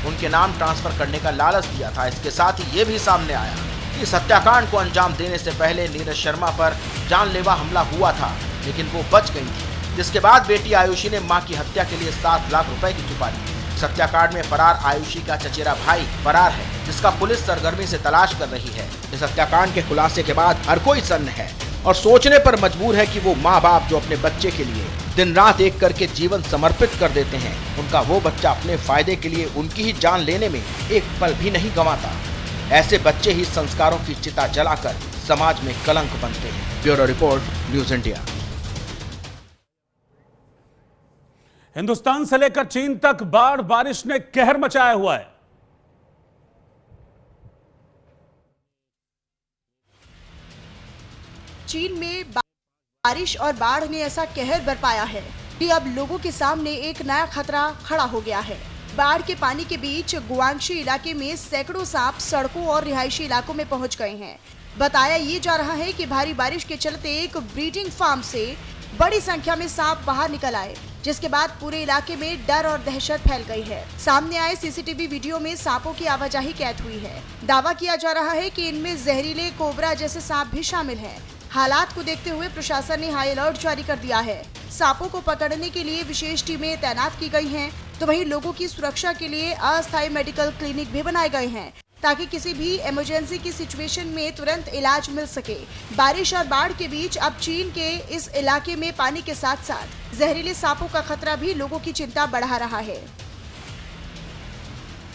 उनके नाम ट्रांसफर करने का लालच दिया था। इसके साथ ही ये भी सामने आया कि इस हत्याकांड को अंजाम देने से पहले नीरज शर्मा पर जानलेवा हमला हुआ था, लेकिन वो बच गई थी। जिसके बाद बेटी आयुषी ने मां की हत्या के लिए 7 लाख रुपए की सुपारी। इस हत्याकांड में फरार आयुषी का चचेरा भाई फरार है, जिसका पुलिस सरगर्मी से तलाश कर रही है। इस हत्याकांड के खुलासे के बाद हर कोई सन्न है और सोचने पर मजबूर है कि वो माँ बाप जो अपने बच्चे के लिए दिन रात एक करके जीवन समर्पित कर देते हैं, उनका वो बच्चा अपने फायदे के लिए उनकी ही जान लेने में एक पल भी नहीं गंवाता। ऐसे बच्चे ही संस्कारों की चिता जलाकर समाज में कलंक बनते हैं। Bureau report, news India. Hindustan से लेकर चीन तक बाढ़ बारिश ने कहर मचाया हुआ है। चीन में बारिश और बाढ़ ने ऐसा कहर बरपाया है कि अब लोगों के सामने एक नया खतरा खड़ा हो गया है। बाढ़ के पानी के बीच गुआंगशी इलाके में सैकड़ों सांप सड़कों और रिहायशी इलाकों में पहुंच गए हैं। बताया ये जा रहा है कि भारी बारिश के चलते एक ब्रीडिंग फार्म से बड़ी संख्या में सांप बाहर निकल आए, जिसके बाद पूरे इलाके में डर और दहशत फैल गई है। सामने आए सीसीटीवी वीडियो में सांपों की आवाजाही कैद हुई है। दावा किया जा रहा है कि इनमें जहरीले कोबरा जैसे सांप भी शामिल हैं। हालात को देखते हुए प्रशासन ने हाई अलर्ट जारी कर दिया है। सांपों को पकड़ने के लिए विशेष टीमें तैनात की गई हैं, तो वहीं लोगों की सुरक्षा के लिए अस्थायी मेडिकल क्लिनिक भी बनाए गए हैं, ताकि किसी भी इमरजेंसी की सिचुएशन में तुरंत इलाज मिल सके। बारिश और बाढ़ के बीच अब चीन के इस इलाके में पानी के साथ साथ जहरीले सांपों का खतरा भी लोगों की चिंता बढ़ा रहा है।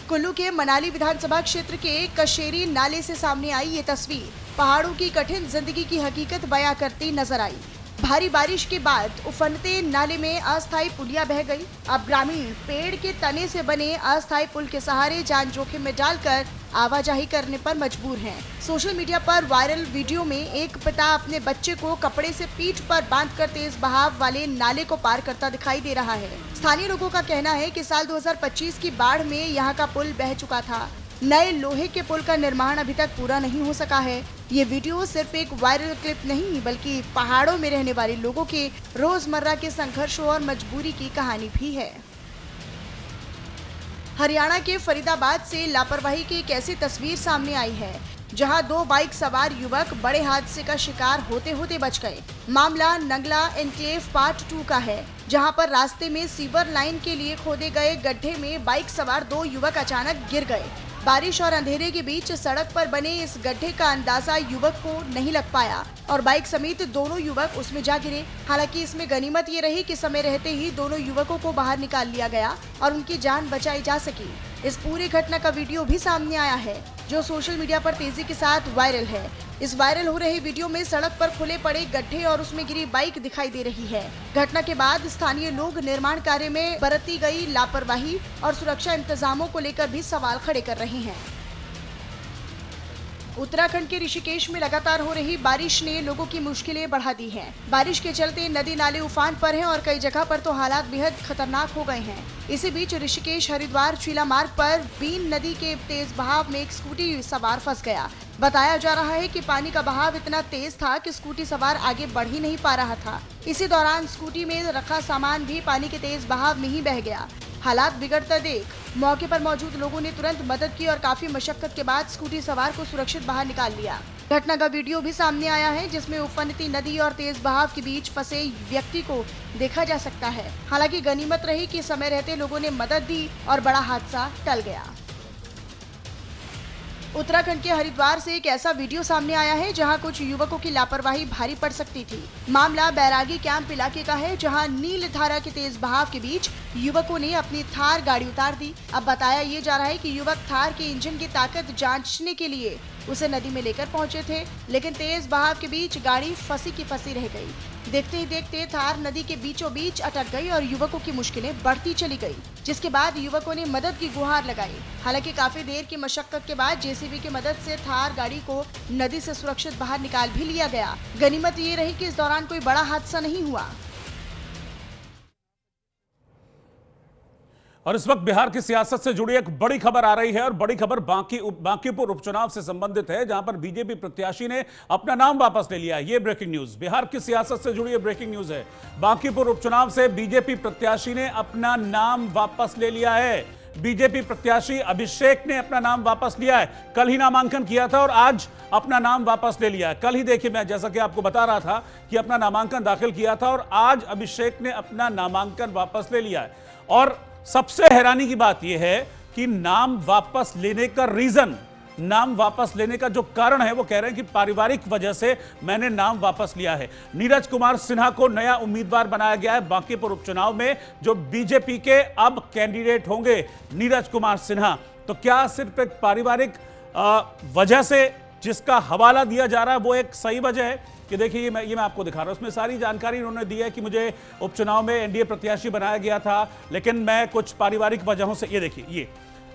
कुल्लू के मनाली विधानसभा क्षेत्र के कशेरी नाले से सामने आई ये तस्वीर पहाड़ों की कठिन जिंदगी की हकीकत बयां करती नजर आई। भारी बारिश के बाद उफनते नाले में अस्थायी पुलिया बह गई। अब ग्रामीण पेड़ के तने से बने अस्थायी पुल के सहारे जान जोखिम में डालकर आवाजाही करने पर मजबूर हैं। सोशल मीडिया पर वायरल वीडियो में एक पिता अपने बच्चे को कपड़े से पीठ पर बांधकर तेज बहाव वाले नाले को पार करता दिखाई दे रहा है। स्थानीय लोगों का कहना है कि साल 2025 की बाढ़ में यहाँ का पुल बह चुका था। नए लोहे के पुल का निर्माण अभी तक पूरा नहीं हो सका है। ये वीडियो सिर्फ एक वायरल क्लिप नहीं, बल्कि पहाड़ों में रहने वाले लोगों के रोजमर्रा के संघर्षों और मजबूरी की कहानी भी है। हरियाणा के फरीदाबाद से लापरवाही की एक ऐसी तस्वीर सामने आई है, जहां 2 बाइक सवार युवक बड़े हादसे का शिकार होते होते बच गए। मामला नंगला एनक्लेव पार्ट 2 का है, जहां पर रास्ते में सीवर लाइन के लिए खोदे गए गड्ढे में बाइक सवार 2 युवक अचानक गिर गए। बारिश और अंधेरे के बीच सड़क पर बने इस गड्ढे का अंदाजा युवक को नहीं लग पाया और बाइक समेत दोनों युवक उसमें जा गिरे। हालांकि इसमें गनीमत ये रही कि समय रहते ही दोनों युवकों को बाहर निकाल लिया गया और उनकी जान बचाई जा सकी। इस पूरी घटना का वीडियो भी सामने आया है जो सोशल मीडिया पर तेजी के साथ वायरल है। इस वायरल हो रहे वीडियो में सड़क पर खुले पड़े गड्ढे और उसमें गिरी बाइक दिखाई दे रही है। घटना के बाद स्थानीय लोग निर्माण कार्य में बरती गई लापरवाही और सुरक्षा इंतजामों को लेकर भी सवाल खड़े कर रहे हैं। उत्तराखंड के ऋषिकेश में लगातार हो रही बारिश ने लोगों की मुश्किलें बढ़ा दी हैं। बारिश के चलते नदी नाले उफान पर हैं और कई जगह पर तो हालात बेहद खतरनाक हो गए हैं। इसी बीच ऋषिकेश हरिद्वार चीला मार्ग पर बीन नदी के तेज बहाव में एक स्कूटी सवार फंस गया। बताया जा रहा है कि पानी का बहाव इतना तेज था कि स्कूटी सवार आगे बढ़ ही नहीं पा रहा था। इसी दौरान स्कूटी में रखा सामान भी पानी के तेज बहाव में ही बह गया। हालात बिगड़ता देख मौके पर मौजूद लोगों ने तुरंत मदद की और काफी मशक्कत के बाद स्कूटी सवार को सुरक्षित बाहर निकाल लिया। घटना का वीडियो भी सामने आया है जिसमें उफनती नदी और तेज बहाव के बीच फंसे व्यक्ति को देखा जा सकता है। हालांकि गनीमत रही कि समय रहते लोगों ने मदद दी और बड़ा हादसा टल गया। उत्तराखंड के हरिद्वार से एक ऐसा वीडियो सामने आया है जहां कुछ युवकों की लापरवाही भारी पड़ सकती थी। मामला बैरागी कैंप इलाके का है जहां नील धारा के तेज बहाव के बीच युवकों ने अपनी थार गाड़ी उतार दी। अब बताया ये जा रहा है कि युवक थार के इंजन की ताकत जांचने के लिए उसे नदी में लेकर पहुंचे थे, लेकिन तेज बहाव के बीच गाड़ी फंसी की फंसी रह गई। देखते ही देखते थार नदी के बीचों बीच अटक गई और युवकों की मुश्किलें बढ़ती चली गई, जिसके बाद युवकों ने मदद की गुहार लगाई। हालांकि काफी देर की मशक्कत के बाद जेसीबी की मदद से थार गाड़ी को नदी से सुरक्षित बाहर निकाल भी लिया गया। गनीमत ये रही कि इस दौरान कोई बड़ा हादसा नहीं हुआ। और इस वक्त बिहार की सियासत से जुड़ी एक बड़ी खबर आ रही है और बड़ी खबर बांकीपुर उपचुनाव से संबंधित है जहां पर बीजेपी प्रत्याशी ने अपना नाम वापस ले लिया है। ये ब्रेकिंग न्यूज बिहार की सियासत से जुड़ी ब्रेकिंग न्यूज है। बांकीपुर उपचुनाव से बीजेपी प्रत्याशी ने अपना नाम वापस ले लिया है। बीजेपी प्रत्याशी अभिषेक ने अपना नाम वापस लिया है। कल ही नामांकन किया था और आज अपना नाम वापस ले लिया है। कल ही देखिए, मैं जैसा कि आपको बता रहा था कि अपना नामांकन दाखिल किया था और आज अभिषेक ने अपना नामांकन वापस ले लिया है। और सबसे हैरानी की बात यह है कि नाम वापस लेने का रीजन, नाम वापस लेने का जो कारण है, वो कह रहे हैं कि पारिवारिक वजह से मैंने नाम वापस लिया है। नीरज कुमार सिन्हा को नया उम्मीदवार बनाया गया है बांकीपुर उपचुनाव में, जो बीजेपी के अब कैंडिडेट होंगे नीरज कुमार सिन्हा। तो क्या सिर्फ एक पारिवारिक वजह से जिसका हवाला दिया जा रहा है वो एक सही वजह है? कि देखिए ये मैं आपको दिखा रहा हूं, उसमें सारी जानकारी उन्होंने दी है कि मुझे उपचुनाव में एनडीए प्रत्याशी बनाया गया था, लेकिन मैं कुछ पारिवारिक वजहों से, ये देखिए, ये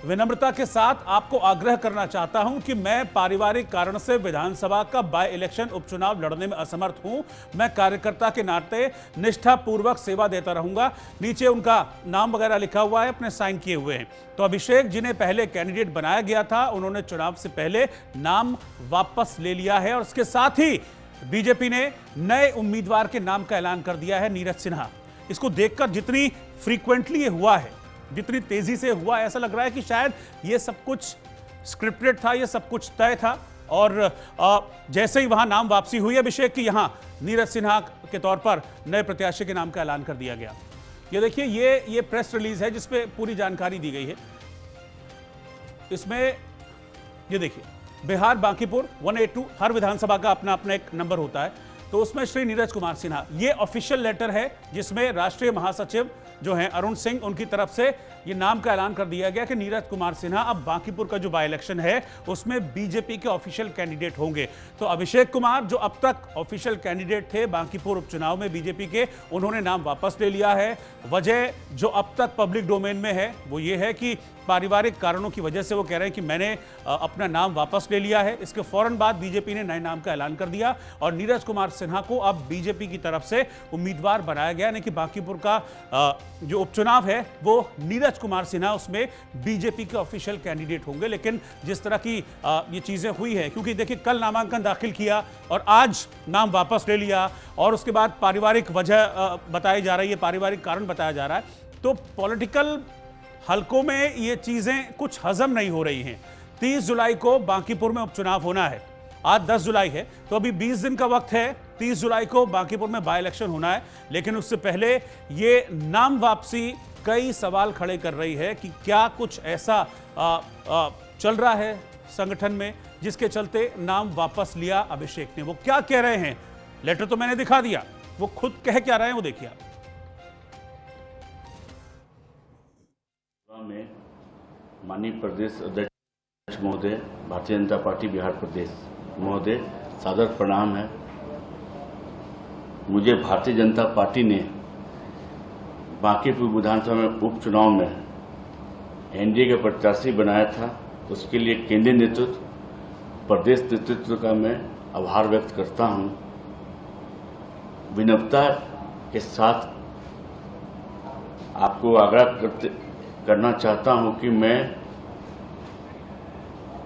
विनम्रता के साथ आपको आग्रह करना चाहता हूं कि मैं पारिवारिक कारण से विधानसभा का बाय इलेक्शन उपचुनाव लड़ने में असमर्थ हूं। मैं कार्यकर्ता के नाते निष्ठापूर्वक सेवा देता रहूंगा। नीचे उनका नाम वगैरह लिखा हुआ है, अपने साइन किए हुए हैं। तो अभिषेक, जिन्हें पहले कैंडिडेट बनाया गया था, उन्होंने चुनाव से पहले नाम वापस ले लिया है और इसके साथ ही बीजेपी ने नए उम्मीदवार के नाम का ऐलान कर दिया है, नीरज सिन्हा। इसको देखकर जितनी फ्रीक्वेंटली ये हुआ है, जितनी तेजी से हुआ, ऐसा लग रहा है कि शायद ये सब कुछ स्क्रिप्टेड था, ये सब कुछ तय था। और जैसे ही वहां नाम वापसी हुई अभिषेक की, यहां नीरज सिन्हा के तौर पर नए प्रत्याशी के नाम का ऐलान कर दिया गया। ये देखिए, ये प्रेस रिलीज है जिसपे पूरी जानकारी दी गई है। इसमें ये देखिए, बिहार बांकीपुर 182, हर विधानसभा का अपना अपना एक नंबर होता है, तो उसमें श्री नीरज कुमार सिन्हा, ये ऑफिशियल लेटर है जिसमें राष्ट्रीय महासचिव जो हैं अरुण सिंह, उनकी तरफ से ये नाम का ऐलान कर दिया गया कि नीरज कुमार सिन्हा अब बांकीपुर का जो बाय इलेक्शन है उसमें बीजेपी के ऑफिशियल कैंडिडेट होंगे। तो अभिषेक कुमार, जो अब तक ऑफिशियल कैंडिडेट थे बांकीपुर उपचुनाव में बीजेपी के, उन्होंने नाम वापस ले लिया है। वजह जो अब तक पब्लिक डोमेन में है वो ये है कि पारिवारिक कारणों की वजह से वो कह रहे हैं कि मैंने अपना नाम वापस ले लिया है। इसके फौरन बाद बीजेपी ने नए नाम का ऐलान कर दिया और नीरज कुमार सिन्हा को अब बीजेपी की तरफ से उम्मीदवार बनाया गया, यानी कि बांकीपुर का जो उपचुनाव है वो नीरज कुमार सिन्हा उसमें बीजेपी के ऑफिशियल कैंडिडेट होंगे। लेकिन जिस तरह की ये चीजें हुई है, क्योंकि देखिए कल नामांकन दाखिल किया और आज नाम वापस ले लिया और उसके बाद पारिवारिक वजह बताई जा रही है, पारिवारिक कारण बताया जा रहा है, तो पॉलिटिकल हलकों में ये चीजें कुछ हजम नहीं हो रही हैं। 30 जुलाई को बांकीपुर में उपचुनाव होना है, आज 10 जुलाई है, तो अभी 20 दिन का वक्त है। 30 जुलाई को बांकीपुर में बाय इलेक्शन होना है, लेकिन उससे पहले ये नाम वापसी कई सवाल खड़े कर रही है कि क्या कुछ ऐसा चल रहा है संगठन में, जिसके चलते नाम वापस लिया अभिषेक ने। वो क्या कह रहे हैं, लेटर तो मैंने दिखा दिया, वो खुद कह क्या रहे हैं वो देखिए आप। में माननीय प्रदेश अध्यक्ष महोदय, भारतीय जनता पार्टी बिहार प्रदेश महोदय, सादर प्रणाम है। मुझे भारतीय जनता पार्टी ने बांकीपुर विधानसभा में उपचुनाव में एनडीए के प्रत्याशी बनाया था। उसके लिए केंद्रीय नेतृत्व, प्रदेश नेतृत्व का मैं आभार व्यक्त करता हूं। विनम्रता के साथ आपको आग्रह करना चाहता हूं कि मैं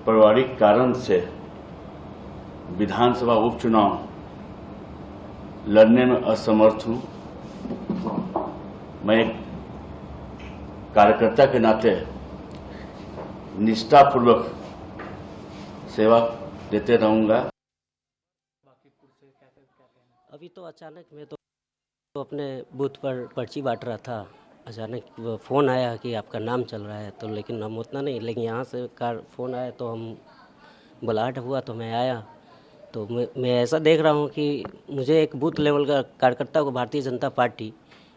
पारिवारिक कारण से विधानसभा उपचुनाव लड़ने में असमर्थ हूं। मैं एक कार्यकर्ता के नाते निष्ठापूर्वक सेवा देते रहूंगा। अभी तो अचानक मैं तो अपने बूथ पर पर्ची बांट रहा था, अचानक फ़ोन आया कि आपका नाम चल रहा है, तो लेकिन हम उतना नहीं, लेकिन यहाँ से फ़ोन आया तो हम बुलाहट हुआ तो मैं आया। तो मैं ऐसा देख रहा हूँ कि मुझे एक बूथ लेवल का कार्यकर्ता को भारतीय जनता पार्टी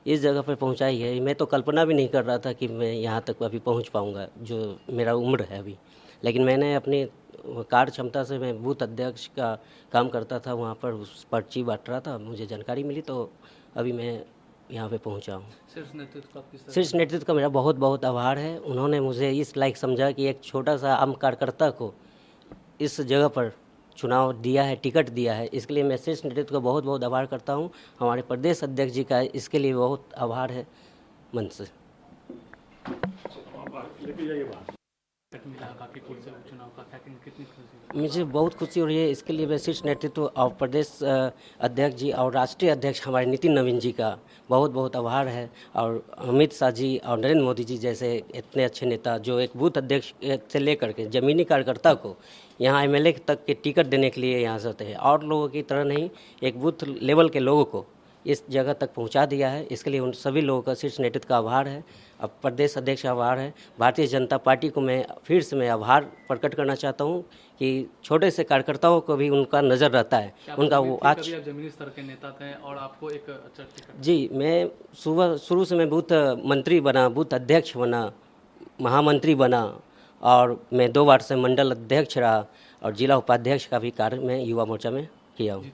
इस जगह पर पहुँचाई है। मैं तो कल्पना भी नहीं कर रहा था कि मैं यहाँ तक अभी पहुँच पाऊँगा, जो मेरा उम्र है अभी। लेकिन मैंने अपनी कार्य क्षमता से, मैं बूथ अध्यक्ष का काम करता था, वहाँ पर पर्ची बांट रहा था, मुझे जानकारी मिली तो अभी मैं यहाँ पे पहुँचा हूँ। शीर्ष नेतृत्व का मेरा बहुत बहुत आभार है। उन्होंने मुझे इस लायक समझा कि एक छोटा सा आम कार्यकर्ता को इस जगह पर चुनाव दिया है, टिकट दिया है। इसके लिए मैं शीर्ष नेतृत्व का बहुत बहुत आभार करता हूँ। हमारे प्रदेश अध्यक्ष जी का इसके लिए बहुत आभार है मन से। मुझे बहुत खुशी हो रही है। इसके लिए मैं शीर्ष नेतृत्व और प्रदेश अध्यक्ष जी और राष्ट्रीय अध्यक्ष हमारे नितिन नवीन जी का बहुत बहुत आभार है, और अमित शाह जी और नरेंद्र मोदी जी जैसे इतने अच्छे नेता जो एक बूथ अध्यक्ष से लेकर के जमीनी कार्यकर्ता को यहाँ एमएलए तक के टिकट देने के लिए यहाँ से होते हैं, और लोगों की तरह नहीं, एक बूथ लेवल के लोगों को इस जगह तक पहुंचा दिया है। इसके लिए उन सभी लोगों का शीर्ष नेतृत्व का आभार है। अब प्रदेश अध्यक्ष का आभार है। भारतीय जनता पार्टी को मैं फिर से मैं आभार प्रकट करना चाहता हूं कि छोटे से कार्यकर्ताओं को भी उनका नज़र रहता है, उनका वो आज जमीनी स्तर के नेता थे और आपको एक अच्छा जी, मैं शुरू से मैं बूथ मंत्री बना, बूथ अध्यक्ष बना, महामंत्री बना, और मैं 2 बार से मंडल अध्यक्ष रहा, और जिला उपाध्यक्ष का भी कार्य मैं युवा मोर्चा में किया हूँ।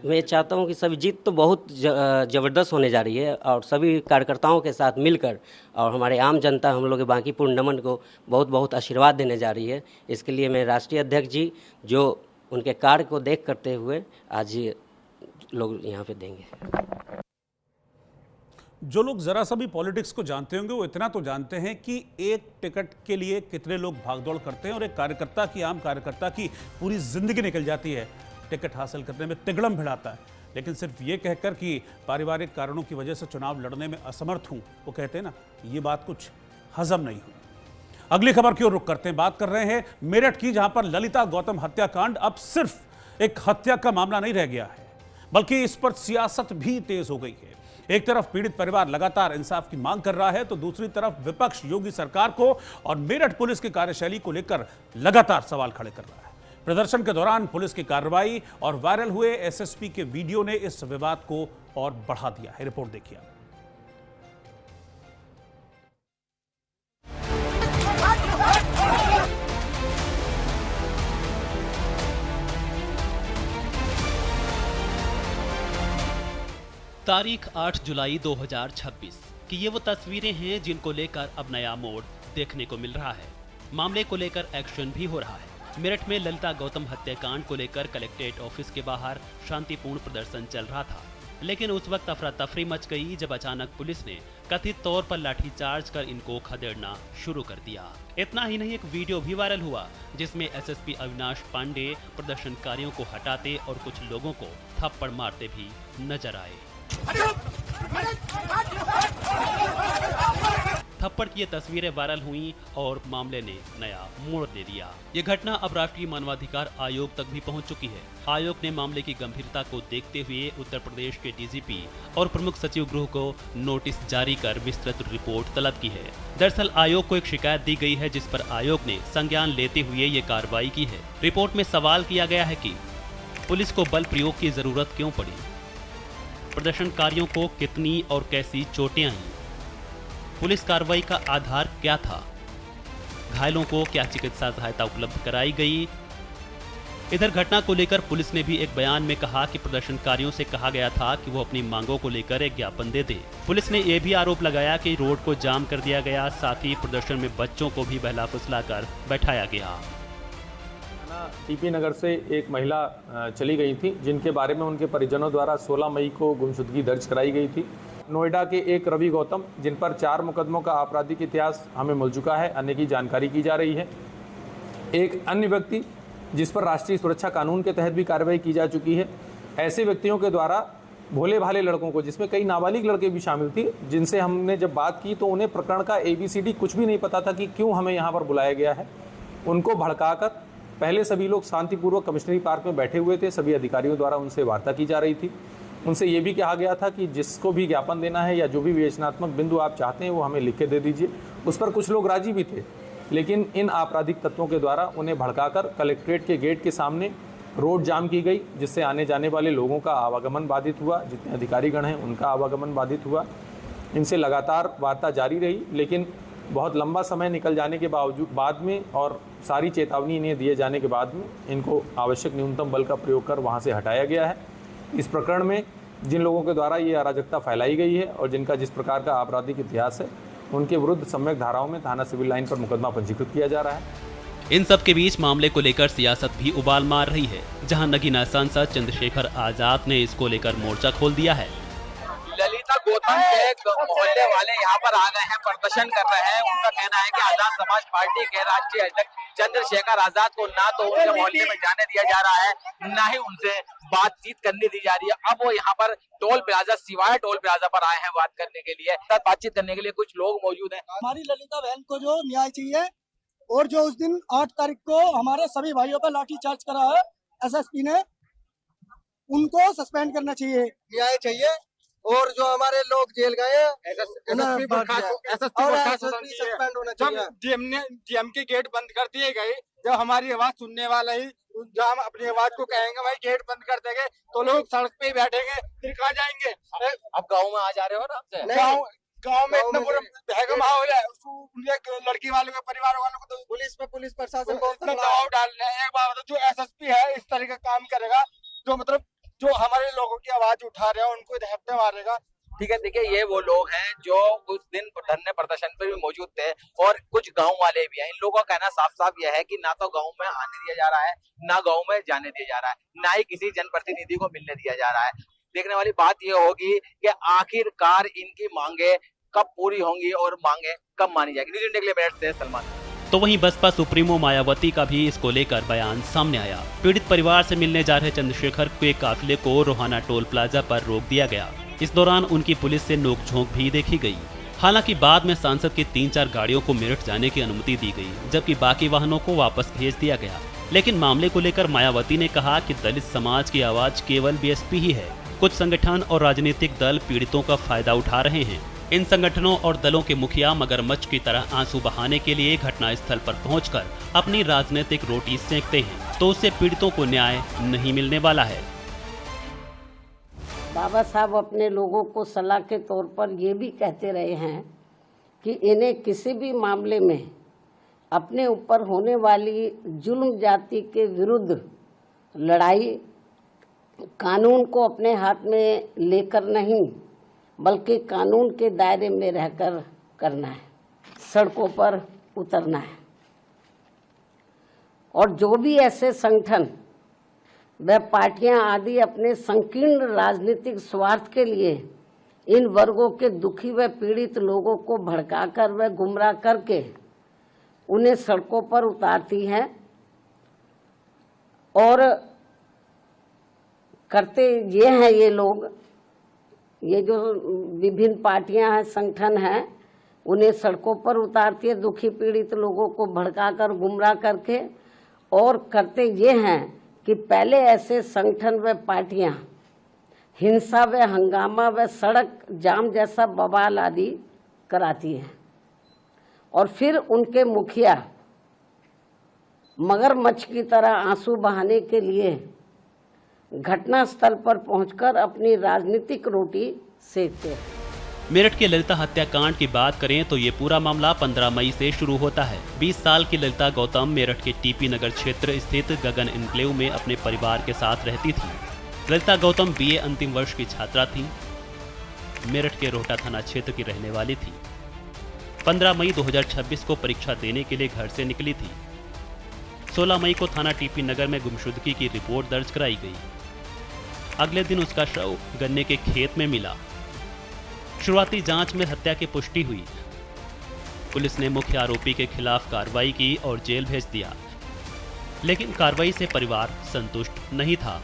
मैं चाहता हूँ कि सभी जीत तो बहुत ज़बरदस्त होने जा रही है, और सभी कार्यकर्ताओं के साथ मिलकर और हमारे आम जनता हम लोग के बांकीपुर नमन को बहुत बहुत आशीर्वाद देने जा रही है। इसके लिए मैं राष्ट्रीय अध्यक्ष जी जो उनके कार्य को देख करते हुए आज ये लोग यहाँ पे देंगे। जो लोग जरा सा भी पॉलिटिक्स को जानते होंगे वो इतना तो जानते हैं कि एक टिकट के लिए कितने लोग भागदौड़ करते हैं, और एक कार्यकर्ता की, आम कार्यकर्ता की पूरी जिंदगी निकल जाती है टिकट हासिल करने में, तिगड़म भिड़ाता है। लेकिन सिर्फ ये कहकर कि पारिवारिक कारणों की वजह से चुनाव लड़ने में असमर्थ हूं, वो कहते हैं ना, ये बात कुछ हजम नहीं हुई। अगली खबर की ओर रुख करते हैं। बात कर रहे हैं मेरठ की, जहां पर ललिता गौतम हत्याकांड अब सिर्फ एक हत्या का मामला नहीं रह गया है, बल्कि इस पर सियासत भी तेज हो गई है। एक तरफ पीड़ित परिवार लगातार इंसाफ की मांग कर रहा है, तो दूसरी तरफ विपक्ष योगी सरकार को और मेरठ पुलिस की कार्यशैली को लेकर लगातार सवाल खड़े कर रहा है। प्रदर्शन के दौरान पुलिस की कार्रवाई और वायरल हुए एसएसपी के वीडियो ने इस विवाद को और बढ़ा दिया है। रिपोर्ट देखिए। तारीख 8 जुलाई 2026 की ये वो तस्वीरें हैं जिनको लेकर अब नया मोड़ देखने को मिल रहा है। मामले को लेकर एक्शन भी हो रहा है। मेरठ में ललिता गौतम हत्याकांड को लेकर कलेक्ट्रेट ऑफिस के बाहर शांतिपूर्ण प्रदर्शन चल रहा था, लेकिन उस वक्त अफरा तफरी मच गई जब अचानक पुलिस ने कथित तौर पर लाठीचार्ज कर इनको खदेड़ना शुरू कर दिया। इतना ही नहीं, एक वीडियो भी वायरल हुआ जिसमें एसएसपी अविनाश पांडे प्रदर्शनकारियों को हटाते और कुछ लोगों को थप्पड़ मारते भी नजर आए। थप्पड़ की ये तस्वीरें वायरल हुई और मामले ने नया मोड़ ले लिया। ये घटना अब राष्ट्रीय मानवाधिकार आयोग तक भी पहुंच चुकी है। आयोग ने मामले की गंभीरता को देखते हुए उत्तर प्रदेश के डीजीपी और प्रमुख सचिव गृह को नोटिस जारी कर विस्तृत रिपोर्ट तलब की है। दरअसल आयोग को एक शिकायत दी गई है, जिस पर आयोग ने संज्ञान लेते हुए ये कार्रवाई की है। रिपोर्ट में सवाल किया गया है कि पुलिस को बल प्रयोग की जरूरत क्यों पड़ी, प्रदर्शनकारियों को कितनी और कैसी चोटें आईं, पुलिस कार्रवाई का आधार क्या था, घायलों को क्या चिकित्सा सहायता उपलब्ध कराई गई। इधर घटना को लेकर पुलिस ने भी एक बयान में कहा कि प्रदर्शनकारियों से कहा गया था कि वो अपनी मांगों को लेकर एक ज्ञापन दे दें। पुलिस ने यह भी आरोप लगाया कि रोड को जाम कर दिया गया, साथ ही प्रदर्शन में बच्चों को भी बहला फुसला कर बैठाया गया। टीपी नगर से एक महिला चली गई थी, जिनके बारे में उनके परिजनों द्वारा 16 मई को गुमशुदगी दर्ज कराई गई थी। नोएडा के एक रवि गौतम, जिन पर 4 मुकदमों का आपराधिक इतिहास हमें मिल चुका है, अन्य की जानकारी की जा रही है। एक अन्य व्यक्ति जिस पर राष्ट्रीय सुरक्षा कानून के तहत भी कार्रवाई की जा चुकी है। ऐसे व्यक्तियों के द्वारा भोले भाले लड़कों को, जिसमें कई नाबालिग लड़के भी शामिल थे, जिनसे हमने जब बात की तो उन्हें प्रकरण का ABCD कुछ भी नहीं पता था कि क्यों हमें यहाँ पर बुलाया गया है। उनको भड़काकर पहले सभी लोग शांतिपूर्वक कमिश्नरी पार्क में बैठे हुए थे। सभी अधिकारियों द्वारा उनसे वार्ता की जा रही थी। उनसे ये भी कहा गया था कि जिसको भी ज्ञापन देना है या जो भी विवेचनात्मक बिंदु आप चाहते हैं वो हमें लिख के दे दीजिए। उस पर कुछ लोग राजी भी थे, लेकिन इन आपराधिक तत्वों के द्वारा उन्हें भड़काकर कलेक्ट्रेट के गेट के सामने रोड जाम की गई, जिससे आने जाने वाले लोगों का आवागमन बाधित हुआ। जितने अधिकारीगण हैं उनका आवागमन बाधित हुआ। इनसे लगातार वार्ता जारी रही, लेकिन बहुत लंबा समय निकल जाने के बाद में और सारी चेतावनी इन्हें दिए जाने के बाद में इनको आवश्यक न्यूनतम बल का प्रयोग कर वहाँ से हटाया गया है। इस प्रकरण में जिन लोगों के द्वारा ये अराजकता फैलाई गई है और जिनका जिस प्रकार का आपराधिक इतिहास है, उनके विरुद्ध सम्यक धाराओं में थाना सिविल लाइन पर मुकदमा पंजीकृत किया जा रहा है। इन सब के बीच मामले को लेकर सियासत भी उबाल मार रही है, जहां नगीना सांसद चंद्रशेखर आजाद ने इसको लेकर मोर्चा खोल दिया है। ललिता गौतम के मोहल्ले वाले यहाँ पर आ गए हैं, प्रदर्शन कर रहे हैं। उनका कहना है कि आजाद समाज पार्टी के राष्ट्रीय अध्यक्ष चंद्रशेखर आजाद को ना तो उनके मोहल्ले में जाने दिया जा रहा है, ना ही उनसे बातचीत करने दी जा रही है। अब वो यहाँ पर टोल प्लाजा, सिवाय टोल प्लाजा पर आए हैं बात करने के लिए, बातचीत करने के लिए कुछ लोग मौजूद हैं। हमारी ललिता बहन को जो न्याय चाहिए, और जो उस दिन 8 तारीख को हमारे सभी भाइयों पर लाठी चार्ज करा है SSP ने, उनको सस्पेंड करना चाहिए। न्याय चाहिए। और जो हमारे लोग जेल गए सस्पेंड होना चाहिए। डीएम के गेट बंद कर दिए गए, जब हमारी आवाज सुनने वाला ही, जब हम अपनी आवाज को कहेंगे भाई गेट बंद कर देंगे, तो लोग सड़क पे ही बैठेंगे, फिर कहाँ जाएंगे। अब गाँव में आ जा रहे हो आराम से। गाँव में इतना पूरा भय का माहौल है। लड़की वालों के परिवार वालों को तो पुलिस प्रशासन को दबाव डाल रहे हैं। एक बात, जो SSP है इस तरह का काम करेगा, जो मतलब जो हमारे लोगों की आवाज उठा रहे हैं उनको हफ्ते मारेगा। ठीक है, देखिए ये वो लोग हैं जो उस दिन धरने प्रदर्शन पर भी मौजूद थे, और कुछ गांव वाले भी हैं। इन लोगों का कहना साफ साफ यह है कि ना तो गांव में आने दिया जा रहा है, ना गांव में जाने दिया जा रहा है, ना ही किसी जनप्रतिनिधि को मिलने दिया जा रहा है। देखने वाली बात यह होगी कि आखिरकार इनकी मांगे कब पूरी होंगी और मांगे कब मानी जाएगी। न्यूज़ इंडिया के लिए मेरठ से सलमान। तो वहीं बसपा सुप्रीमो मायावती का भी इसको लेकर बयान सामने आया। पीड़ित परिवार से मिलने जा रहे चंद्रशेखर के काफिले को रोहाना टोल प्लाजा पर रोक दिया गया। इस दौरान उनकी पुलिस से नोकझोंक भी देखी गई। हालांकि बाद में सांसद की 3-4 गाड़ियों को मेरठ जाने की अनुमति दी गई, जबकि बाकी वाहनों को वापस भेज दिया गया। लेकिन मामले को लेकर मायावती ने कहा कि दलित समाज की आवाज केवल BSP ही है। कुछ संगठन और राजनीतिक दल पीड़ितों का फायदा उठा रहे हैं। इन संगठनों और दलों के मुखिया मगरमच्छ की तरह आंसू बहाने के लिए घटनास्थल पर पहुंचकर अपनी राजनीतिक रोटी सेंकते हैं, तो उससे पीड़ितों को न्याय नहीं मिलने वाला है। बाबा साहब अपने लोगों को सलाह के तौर पर ये भी कहते रहे हैं कि इन्हें किसी भी मामले में अपने ऊपर होने वाली जुल्म जाति के विरुद्ध लड़ाई कानून को अपने हाथ में लेकर नहीं, बल्कि कानून के दायरे में रहकर करना है, सड़कों पर उतरना है। और जो भी ऐसे संगठन व पार्टियां आदि अपने संकीर्ण राजनीतिक स्वार्थ के लिए इन वर्गों के दुखी व पीड़ित लोगों को भड़काकर व गुमराह करके उन्हें सड़कों पर उतारती हैं और करते ये हैं ये लोग, ये जो विभिन्न पार्टियां हैं, संगठन हैं, उन्हें सड़कों पर उतारती है, दुखी पीड़ित लोगों को भड़काकर गुमराह करके, और करते ये हैं कि पहले ऐसे संगठन व पार्टियां हिंसा व हंगामा व सड़क जाम जैसा बवाल आदि कराती हैं, और फिर उनके मुखिया मगरमच्छ की तरह आंसू बहाने के लिए घटनास्थल पर पहुंचकर अपनी राजनीतिक रोटी सेकते हैं। मेरठ के ललिता हत्याकांड की बात करें तो ये पूरा मामला 15 मई से शुरू होता है। 20 साल की ललिता गौतम मेरठ के टीपी नगर क्षेत्र स्थित गगन एन्क्लेव में अपने परिवार के साथ रहती थी। ललिता गौतम बीए अंतिम वर्ष की छात्रा थी। मेरठ के रोहटा थाना क्षेत्र की रहने वाली थी। 15 मई 2026 को परीक्षा देने के लिए घर से निकली थी। 16 मई को थाना टीपी नगर में गुमशुदगी की रिपोर्ट दर्ज कराई गई। अगले दिन उसका शव गन्ने के खेत में मिला। शुरुआती जांच में हत्या की पुष्टि हुई। पुलिस ने मुख्य आरोपी के खिलाफ कार्रवाई की और जेल भेज दिया, लेकिन कार्रवाई से परिवार संतुष्ट नहीं था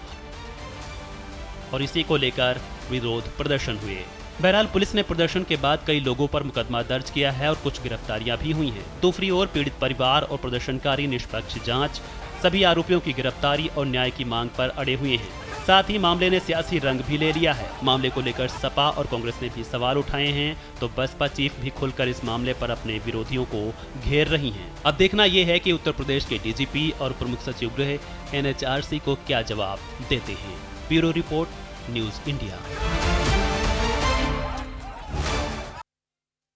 और इसी को लेकर विरोध प्रदर्शन हुए। बहरहाल पुलिस ने प्रदर्शन के बाद कई लोगों पर मुकदमा दर्ज किया है और कुछ गिरफ्तारियां भी हुई हैं। दूसरी ओर पीड़ित परिवार और प्रदर्शनकारी निष्पक्ष जांच, सभी आरोपियों की गिरफ्तारी और न्याय की मांग पर अड़े हुए हैं। साथ ही मामले ने सियासी रंग भी ले लिया है। मामले को लेकर सपा और कांग्रेस ने भी सवाल उठाए हैं, तो बसपा चीफ भी खुलकर इस मामले पर अपने विरोधियों को घेर रही हैं। अब देखना यह है कि उत्तर प्रदेश के डीजीपी और प्रमुख सचिव गृह एनएचआरसी को क्या जवाब देते हैं। Bureau report, news India.